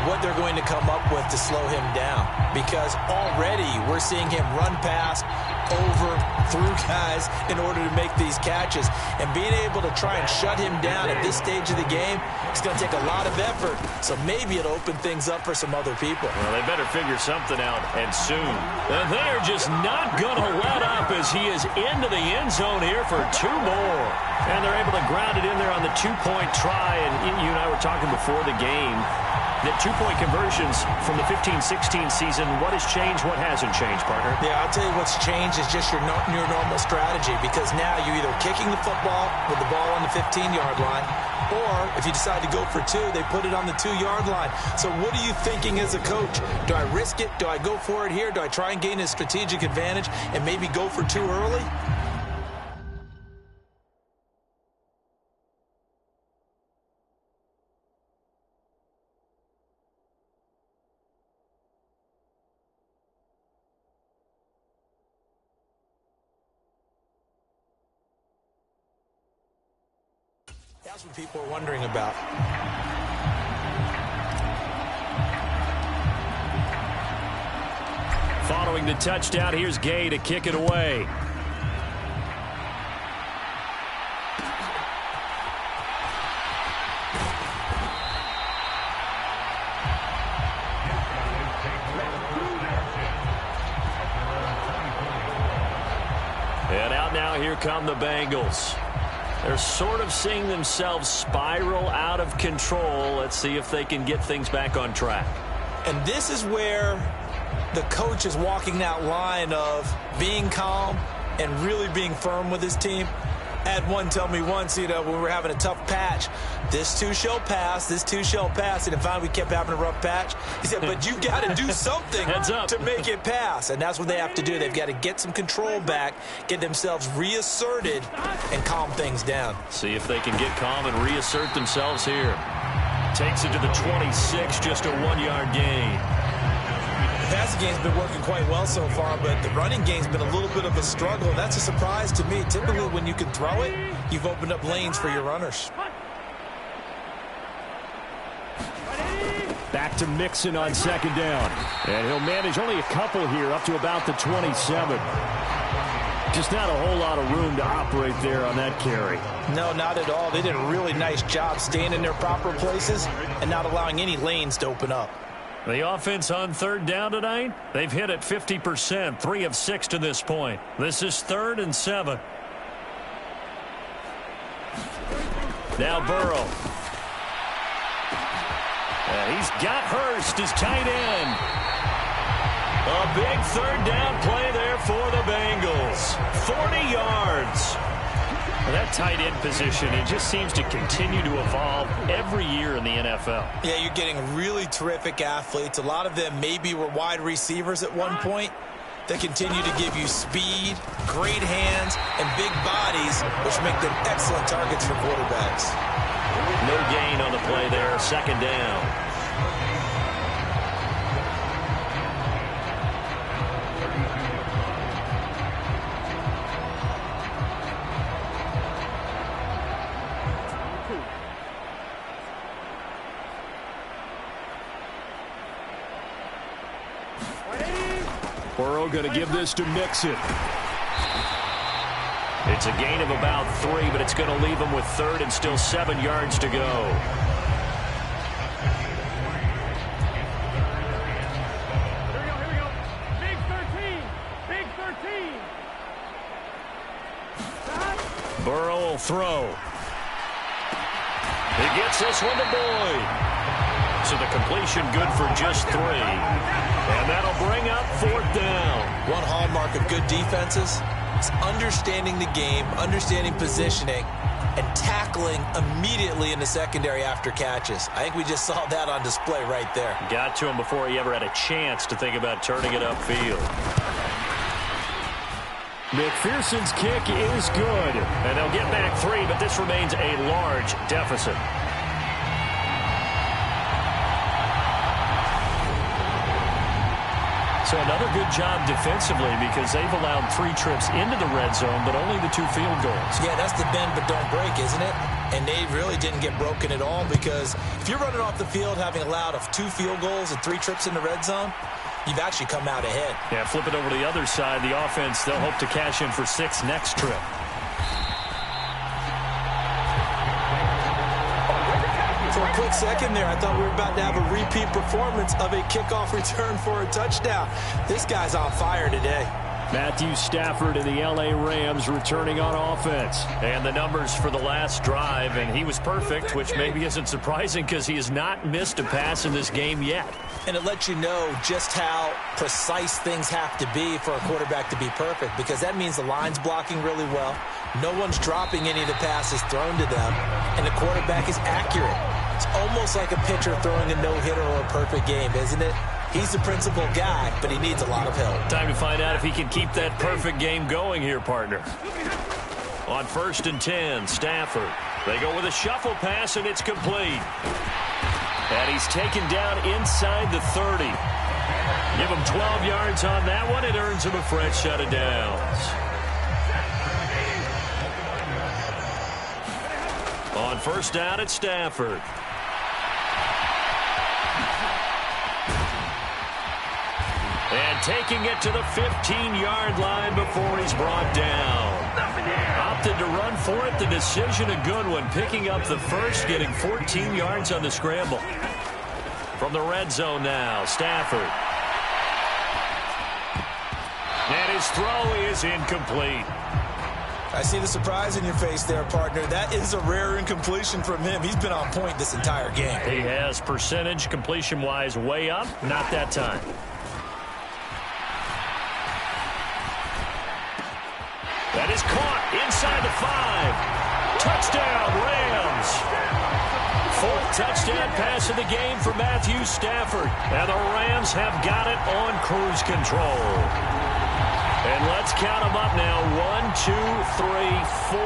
what they're going to come up with to slow him down, because already we're seeing him run past, over, through guys in order to make these catches. And being able to try and shut him down at this stage of the game, it's going to take a lot of effort. So maybe it'll open things up for some other people. Well, they better figure something out, and soon. And they are just not going to let up as he is into the end zone here for 2 more. And they're able to ground it in there on the 2-point try. And you and I were talking before the game. The 2-point conversions from the 15-16 season, what has changed, what hasn't changed, partner? Yeah, I'll tell you what's changed is just your normal strategy, because now you're either kicking the football with the ball on the 15-yard line, or if you decide to go for 2, they put it on the 2-yard line. So what are you thinking as a coach? Do I risk it? Do I go for it here? Do I try and gain a strategic advantage and maybe go for 2 early? That's what people are wondering about. Following the touchdown, here's Gay to kick it away. And out now, here come the Bengals. They're sort of seeing themselves spiral out of control. Let's see if they can get things back on track. And this is where the coach is walking that line of being calm and really being firm with his team. I had one tell me once, when we were having a tough patch, this too shall pass, this too shall pass. And finally we kept having a rough patch. He said, but you got to do something to make it pass. And that's what they have to do. They've got to get some control back, get themselves reasserted, and calm things down. See if they can get calm and reassert themselves here. Takes it to the 26, just a 1-yard gain. The passing game's been working quite well so far, but the running game's been a little bit of a struggle. That's a surprise to me. Typically, when you can throw it, you've opened up lanes for your runners. Back to Mixon on second down. And he'll manage only a couple here up to about the 27. Just not a whole lot of room to operate there on that carry. No, not at all. They did a really nice job staying in their proper places and not allowing any lanes to open up. The offense on third down tonight, they've hit it 50%, 3 of 6 to this point. This is 3rd and 7. Now Burrow. And he's got Hurst, his tight end. A big 3rd down play there for the Bengals. 40 yards. That tight end position, it just seems to continue to evolve every year in the NFL. Yeah, you're getting really terrific athletes. A lot of them maybe were wide receivers at one point. They continue to give you speed, great hands, and big bodies, which make them excellent targets for quarterbacks. No gain on the play there, 2nd down. going to give this to Mixon. It's a gain of about 3, but it's going to leave him with 3rd and still 7 yards to go. Burrow will throw. He gets this one to Boyd. So the completion good for just 3. And that'll bring up 4th down. One hallmark of good defenses is understanding the game, understanding positioning, and tackling immediately in the secondary after catches. I think we just saw that on display right there. Got to him before he ever had a chance to think about turning it upfield. McPherson's kick is good. And they'll get back 3, but this remains a large deficit. So another good job defensively because they've allowed 3 trips into the red zone, but only the 2 field goals. Yeah, that's the bend but don't break, isn't it? And they really didn't get broken at all because if you're running off the field having allowed 2 field goals and 3 trips in the red zone, you've actually come out ahead. Yeah, flip it over to the other side. The offense, they'll hope to cash in for 6 next trip. For a quick second there, I thought we were about to have a repeat performance of a kickoff return for a touchdown. This guy's on fire today. Matthew Stafford and the L.A. Rams returning on offense. And the numbers for the last drive, and he was perfect, which maybe isn't surprising because he has not missed a pass in this game yet. And it lets you know just how precise things have to be for a quarterback to be perfect because that means the line's blocking really well. No one's dropping any of the passes thrown to them, and the quarterback is accurate. It's almost like a pitcher throwing a no-hitter or a perfect game, isn't it? He's the principal guy, but he needs a lot of help. Time to find out if he can keep that perfect game going here, partner. On 1st and 10, Stafford. They go with a shuffle pass, and it's complete. And he's taken down inside the 30. Give him 12 yards on that one. It earns him a fresh set of downs. On 1st down, it's Stafford. And taking it to the 15-yard line before he's brought down. Opted to run for it. The decision a good one. Picking up the first, getting 14 yards on the scramble. From the red zone now, Stafford. And his throw is incomplete. I see the surprise in your face there, partner. That is a rare incompletion from him. He's been on point this entire game. He has percentage completion-wise way up. Not that time. That is caught inside the 5. Touchdown, Rams. 4th touchdown pass of the game for Matthew Stafford. And the Rams have got it on cruise control. And let's count them up now. 1, 2, 3, 4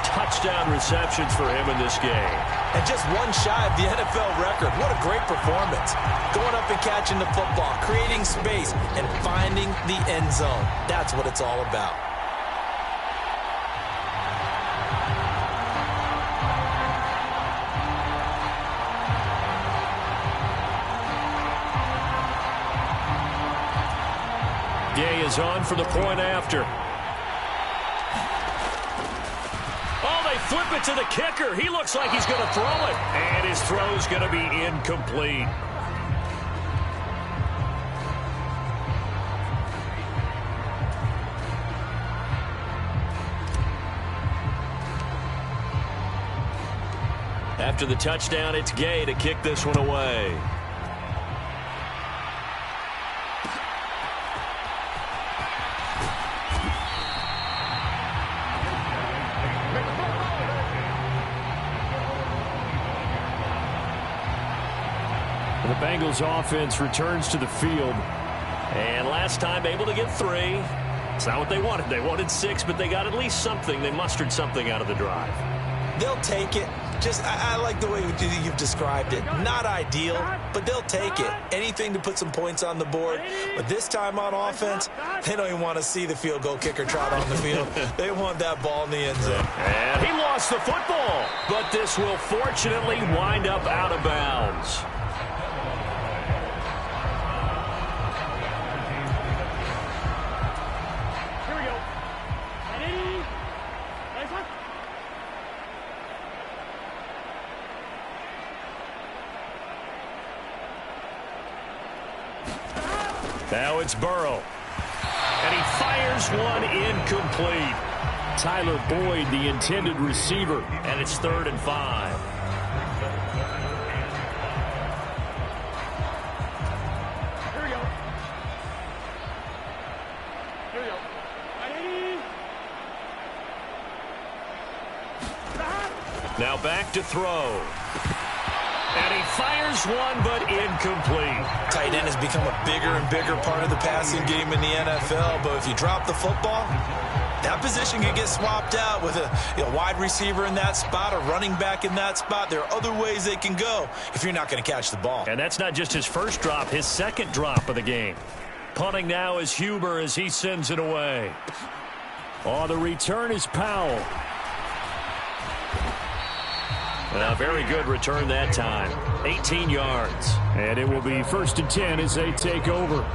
touchdown receptions for him in this game. And just one shy of the NFL record. What a great performance. Going up and catching the football, creating space, and finding the end zone. That's what it's all about. Gay is on for the point after. Oh, they flip it to the kicker. He looks like he's going to throw it. And his throw's going to be incomplete. After the touchdown, it's Gay to kick this one away. The Bengals offense returns to the field. And last time able to get 3. It's not what they wanted. They wanted 6, but they got at least something. They mustered something out of the drive. They'll take it. I like the way you've described it. Not ideal, but they'll take it. Anything to put some points on the board. But this time on offense, they don't even want to see the field goal kicker trot on the field. They want that ball in the end zone. And he lost the football. But this will fortunately wind up out of bounds. Now it's Burrow. And he fires one incomplete. Tyler Boyd, the intended receiver. And it's 3rd and 5. Now back to throw. And he fires one, but incomplete. Tight end has become a bigger and bigger part of the passing game in the NFL, but if you drop the football, that position can get swapped out with a wide receiver in that spot, a running back in that spot. There are other ways they can go if you're not going to catch the ball. And that's not just his first drop, his second drop of the game. Punting now is Huber as he sends it away. Oh, the return is Powell. A very good return that time. 18 yards. And it will be 1st and 10 as they take over.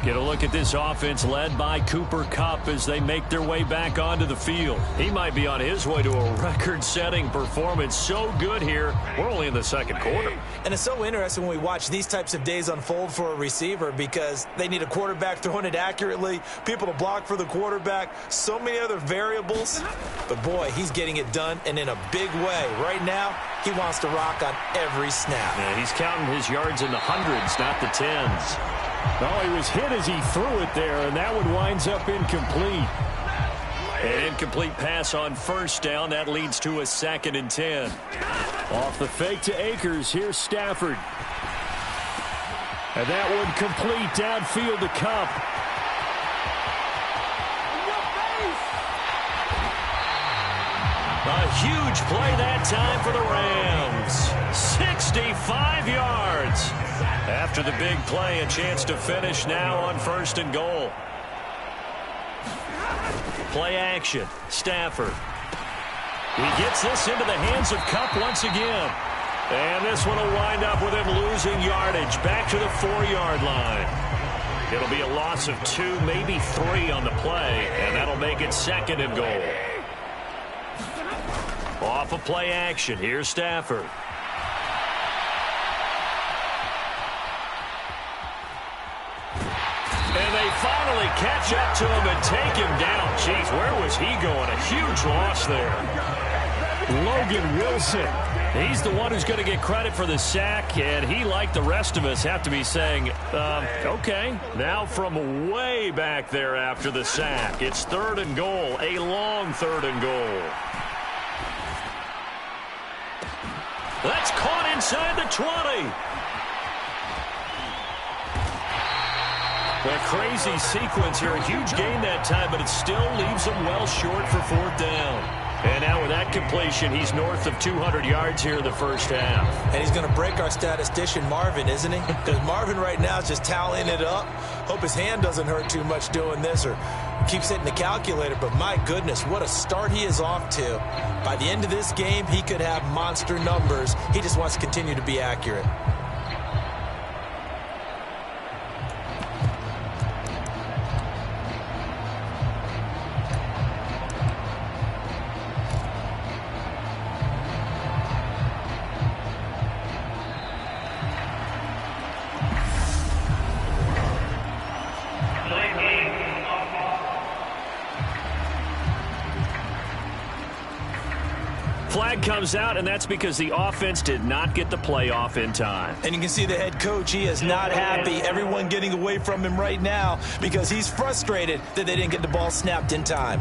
Get a look at this offense led by Cooper Kupp as they make their way back onto the field. He might be on his way to a record-setting performance. So good here. We're only in the second quarter. And it's so interesting when we watch these types of days unfold for a receiver because they need a quarterback throwing it accurately, people to block for the quarterback, so many other variables. But, boy, he's getting it done and in a big way. Right now, he wants to rock on every snap. Yeah, he's counting his yards in the hundreds, not the tens. Oh, he was hit as he threw it there, and that one winds up incomplete. An incomplete pass on 1st down. That leads to a 2nd and 10. Off the fake to Akers. Here's Stafford. And that one complete downfield to Kupp. A huge play that time for the Rams. 65 yards. After the big play, a chance to finish now on 1st and goal. Play action. Stafford. He gets this into the hands of Kupp once again. And this one will wind up with him losing yardage back to the 4-yard line. It'll be a loss of 2, maybe 3 on the play, and that'll make it 2nd and goal. Off of play action. Here's Stafford. And they finally catch up to him and take him down. Jeez, where was he going? A huge loss there. Logan Wilson. He's the one who's going to get credit for the sack, and he, like the rest of us, have to be saying, okay. Now from way back there after the sack, it's 3rd and goal, a long 3rd and goal. That's caught inside the 20. A crazy sequence here. A huge gain that time, but it still leaves him well short for 4th down. And now with that completion, he's north of 200 yards here in the first half. And he's going to break our statistician, Marvin, isn't he? Because Marvin right now is just tallying it up. Hope his hand doesn't hurt too much doing this or keeps hitting the calculator. But my goodness, what a start he is off to. By the end of this game, he could have monster numbers. He just wants to continue to be accurate. Flag comes out, and that's because the offense did not get the play off in time. And you can see the head coach, he is not happy. Everyone getting away from him right now because he's frustrated that they didn't get the ball snapped in time.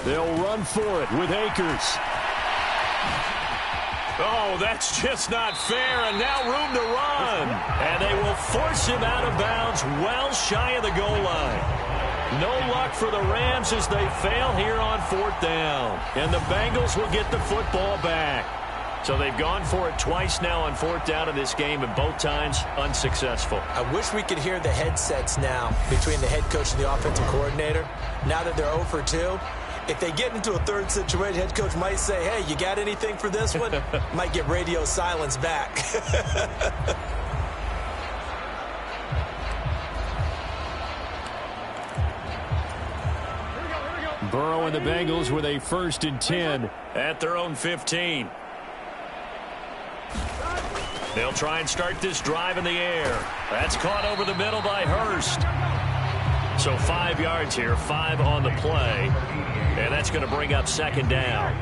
They'll run for it with Akers. Oh, that's just not fair, and now room to run. And they will force him out of bounds well shy of the goal line. No luck for the Rams as they fail here on 4th down. And the Bengals will get the football back. So they've gone for it twice now on 4th down in this game, and both times unsuccessful. I wish we could hear the headsets now between the head coach and the offensive coordinator. Now that they're 0 for 2. If they get into a third situation, head coach might say, hey, you got anything for this one? Might get radio silence back. Burrow and the Bengals with a 1st and 10 at their own 15. They'll try and start this drive in the air. That's caught over the middle by Hurst. So 5 yards here, 5 on the play. And that's going to bring up 2nd down.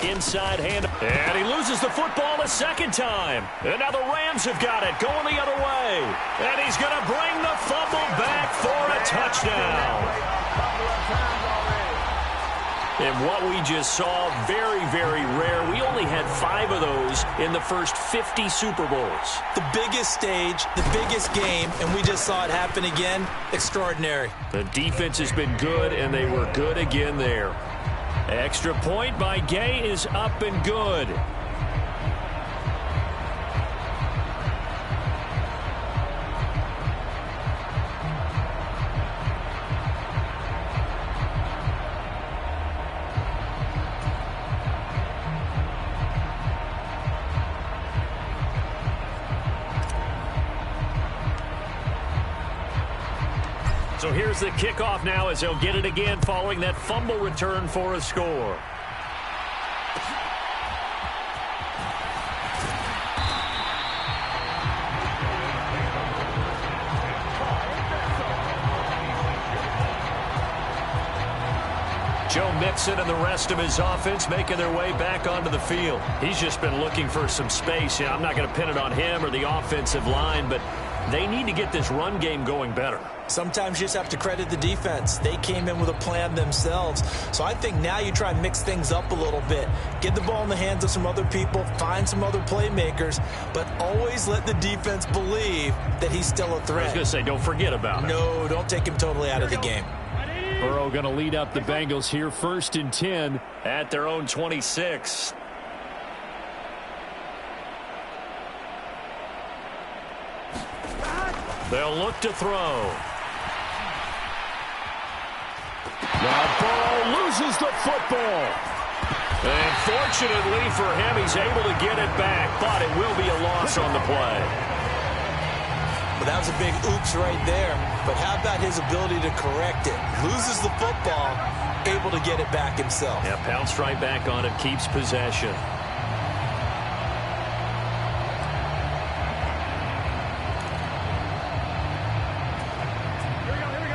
Inside hand. And he loses the football a 2nd time. And now the Rams have got it, going the other way. And he's going to bring the fumble back for a touchdown. And what we just saw, very, very rare. We only had 5 of those in the first 50 Super Bowls. The biggest stage, the biggest game, and we just saw it happen again. Extraordinary. The defense has been good, and they were good again there. Extra point by Gay is up and good. So here's the kickoff now as they'll get it again following that fumble return for a score. Joe Mixon and the rest of his offense making their way back onto the field. He's just been looking for some space. I'm not going to pin it on him or the offensive line, but they need to get this run game going better. Sometimes you just have to credit the defense. They came in with a plan themselves. So I think now you try and mix things up a little bit. Get the ball in the hands of some other people, find some other playmakers, but always let the defense believe that he's still a threat. I was going to say, don't forget about it. No, don't take him totally out of the game. Burrow going to lead up the Bengals here, 1st and 10 at their own 26. They'll look to throw. Now Burrow loses the football. And fortunately for him, he's able to get it back, but it will be a loss on the play. Well, that was a big oops right there. But how about his ability to correct it? Loses the football, able to get it back himself. Yeah, pounced right back on it, keeps possession.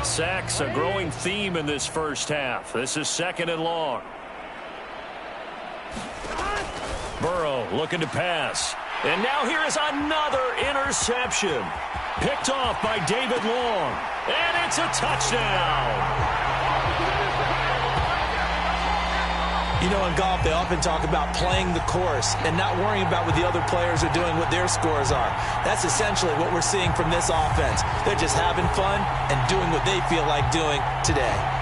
Sacks, a growing theme in this first half. This is 2nd and long. Burrow looking to pass. And now here is another interception. Picked off by David Long. And it's a touchdown. You know, in golf, they often talk about playing the course and not worrying about what the other players are doing, what their scores are. That's essentially what we're seeing from this offense. They're just having fun and doing what they feel like doing today.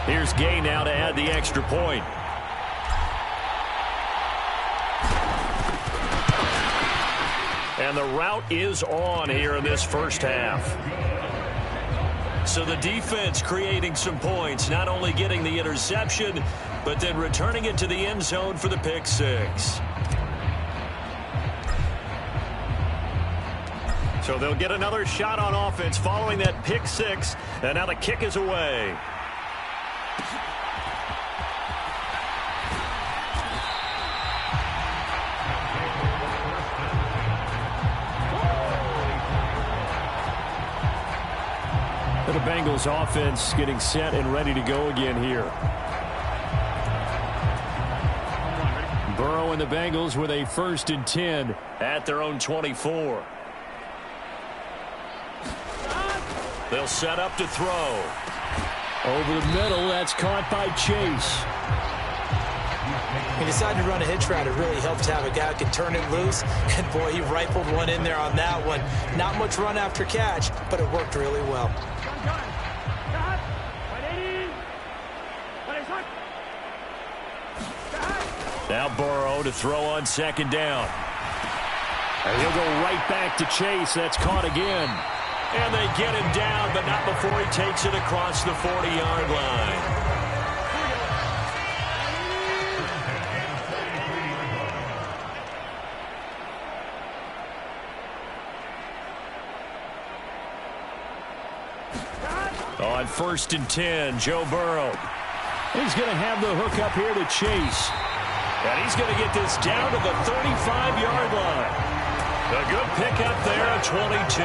Here's Gay now to add the extra point. And the route is on here in this first half. So the defense creating some points, not only getting the interception, but then returning it to the end zone for the pick six. So they'll get another shot on offense following that pick six, and now the kick is away. The Bengals offense getting set and ready to go again here. Burrow and the Bengals with a 1st and 10 at their own 24. They'll set up to throw. Over the middle, that's caught by Chase. He decided to run a hitch route. It really helps to have a guy who can turn it loose. And, boy, he rifled one in there on that one. Not much run after catch, but it worked really well. Now Burrow to throw on second down. And he'll go right back to Chase. That's caught again. And they get him down, but not before he takes it across the 40-yard line. On 1st and 10, Joe Burrow. He's going to have the hook up here to Chase. And he's going to get this down to the 35-yard line. A good pickup there at 22.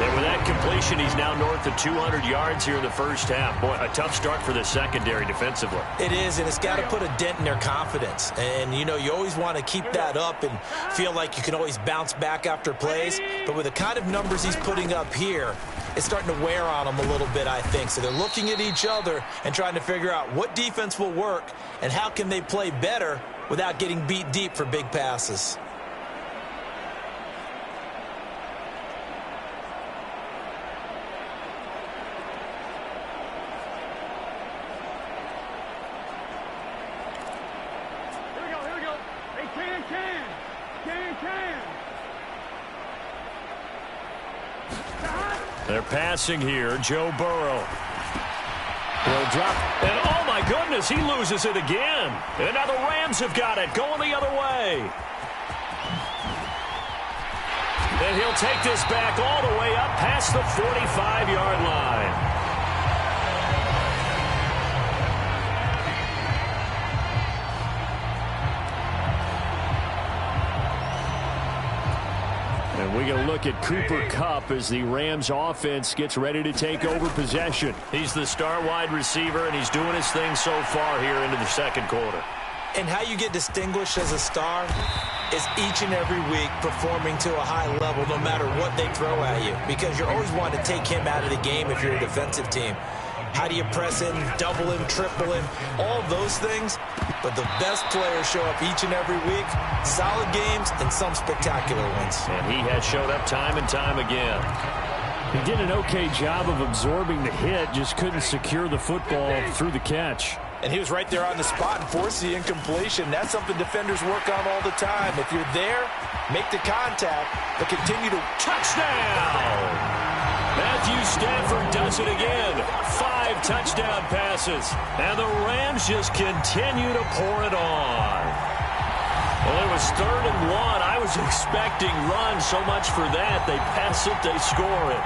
And with that completion, he's now north of 200 yards here in the first half. Boy, a tough start for the secondary defensively. It is, and it's got to put a dent in their confidence. And, you know, you always want to keep that up and feel like you can always bounce back after plays. But with the kind of numbers he's putting up here, it's starting to wear on them a little bit, I think. So they're looking at each other and trying to figure out what defense will work and how can they play better without getting beat deep for big passes. They're passing here. Joe Burrow. Will drop. And oh my goodness, he loses it again. And now the Rams have got it going the other way. And he'll take this back all the way up past the 45-yard line. And we're going to look at Cooper Kupp as the Rams offense gets ready to take over possession. He's the star wide receiver, and he's doing his thing so far here into the second quarter. And how you get distinguished as a star is each and every week performing to a high level no matter what they throw at you, because you always want to take him out of the game if you're a defensive team. How do you press him, double him, triple him, all those things? But the best players show up each and every week, solid games and some spectacular ones. And he has showed up time and time again. He did an okay job of absorbing the hit, just couldn't secure the football through the catch. And he was right there on the spot and forced the incompletion. That's something defenders work on all the time. If you're there, make the contact, but continue to... Touchdown! Matthew Stafford does it again. 5 touchdown passes. And the Rams just continue to pour it on. Well, it was 3rd and 1. I was expecting runs, so much for that. They pass it, they score it.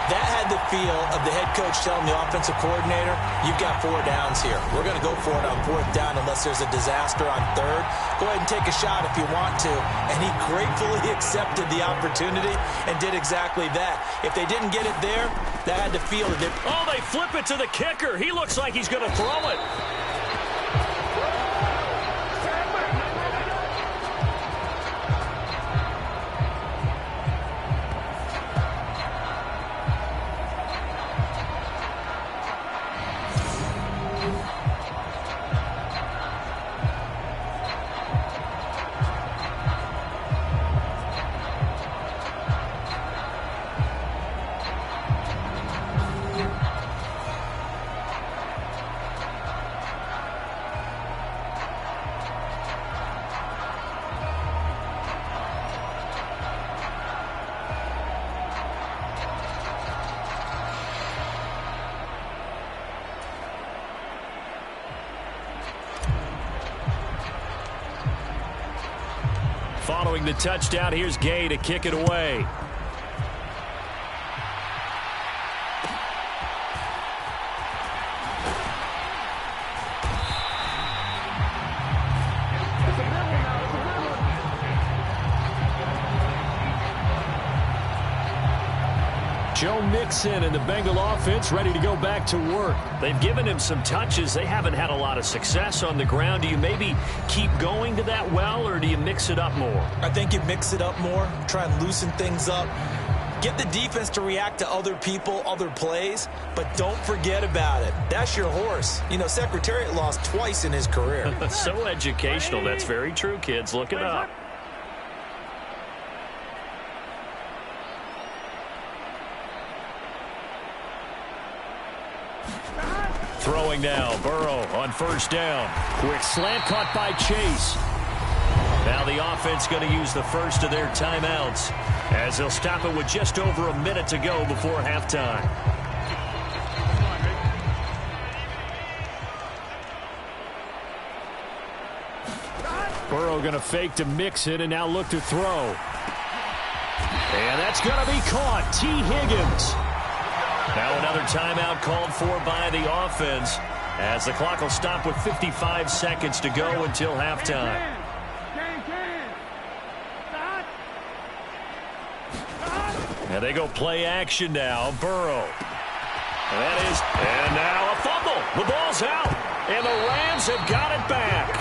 That had the feel of the head coach telling the offensive coordinator, you've got 4 downs here. We're going to go for it on 4th down unless there's a disaster on 3rd. Go ahead and take a shot if you want to. And he gratefully accepted the opportunity and did exactly that. If they didn't get it there, that had the feel of it. Oh, they flip it to the kicker. He looks like he's going to throw it. Following the touchdown, here's Gay to kick it away. Joe Mixon and the Bengal offense ready to go back to work. They've given him some touches. They haven't had a lot of success on the ground. Do you maybe keep going to that well, or do you mix it up more? I think you mix it up more, try and loosen things up. Get the defense to react to other people, other plays, but don't forget about it. That's your horse. You know, Secretariat lost twice in his career. So educational. That's very true, kids. Look it up. Throwing now, Burrow on first down. Quick slant caught by Chase. Now the offense going to use the first of their timeouts as they'll stop it with just over a minute to go before halftime. Burrow going to fake to mix it and now look to throw. And that's going to be caught. T. Higgins. Now another timeout called for by the offense as the clock will stop with 55 seconds to go until halftime. And they go play action now. Burrow. And now a fumble. The ball's out. And the Rams have got it back.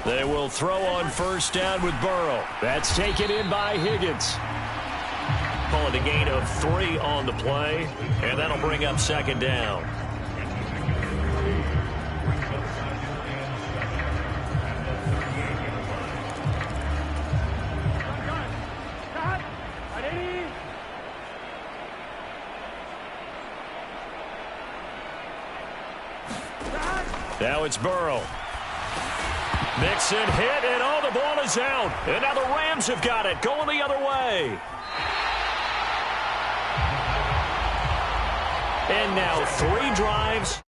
They will throw on first down with Burrow. That's taken in by Higgins. Calling a gain of 3 on the play, and that'll bring up second down. Now it's Burrow. Mixon hit, and the ball is out. And now the Rams have got it, going the other way. And now 3 drives,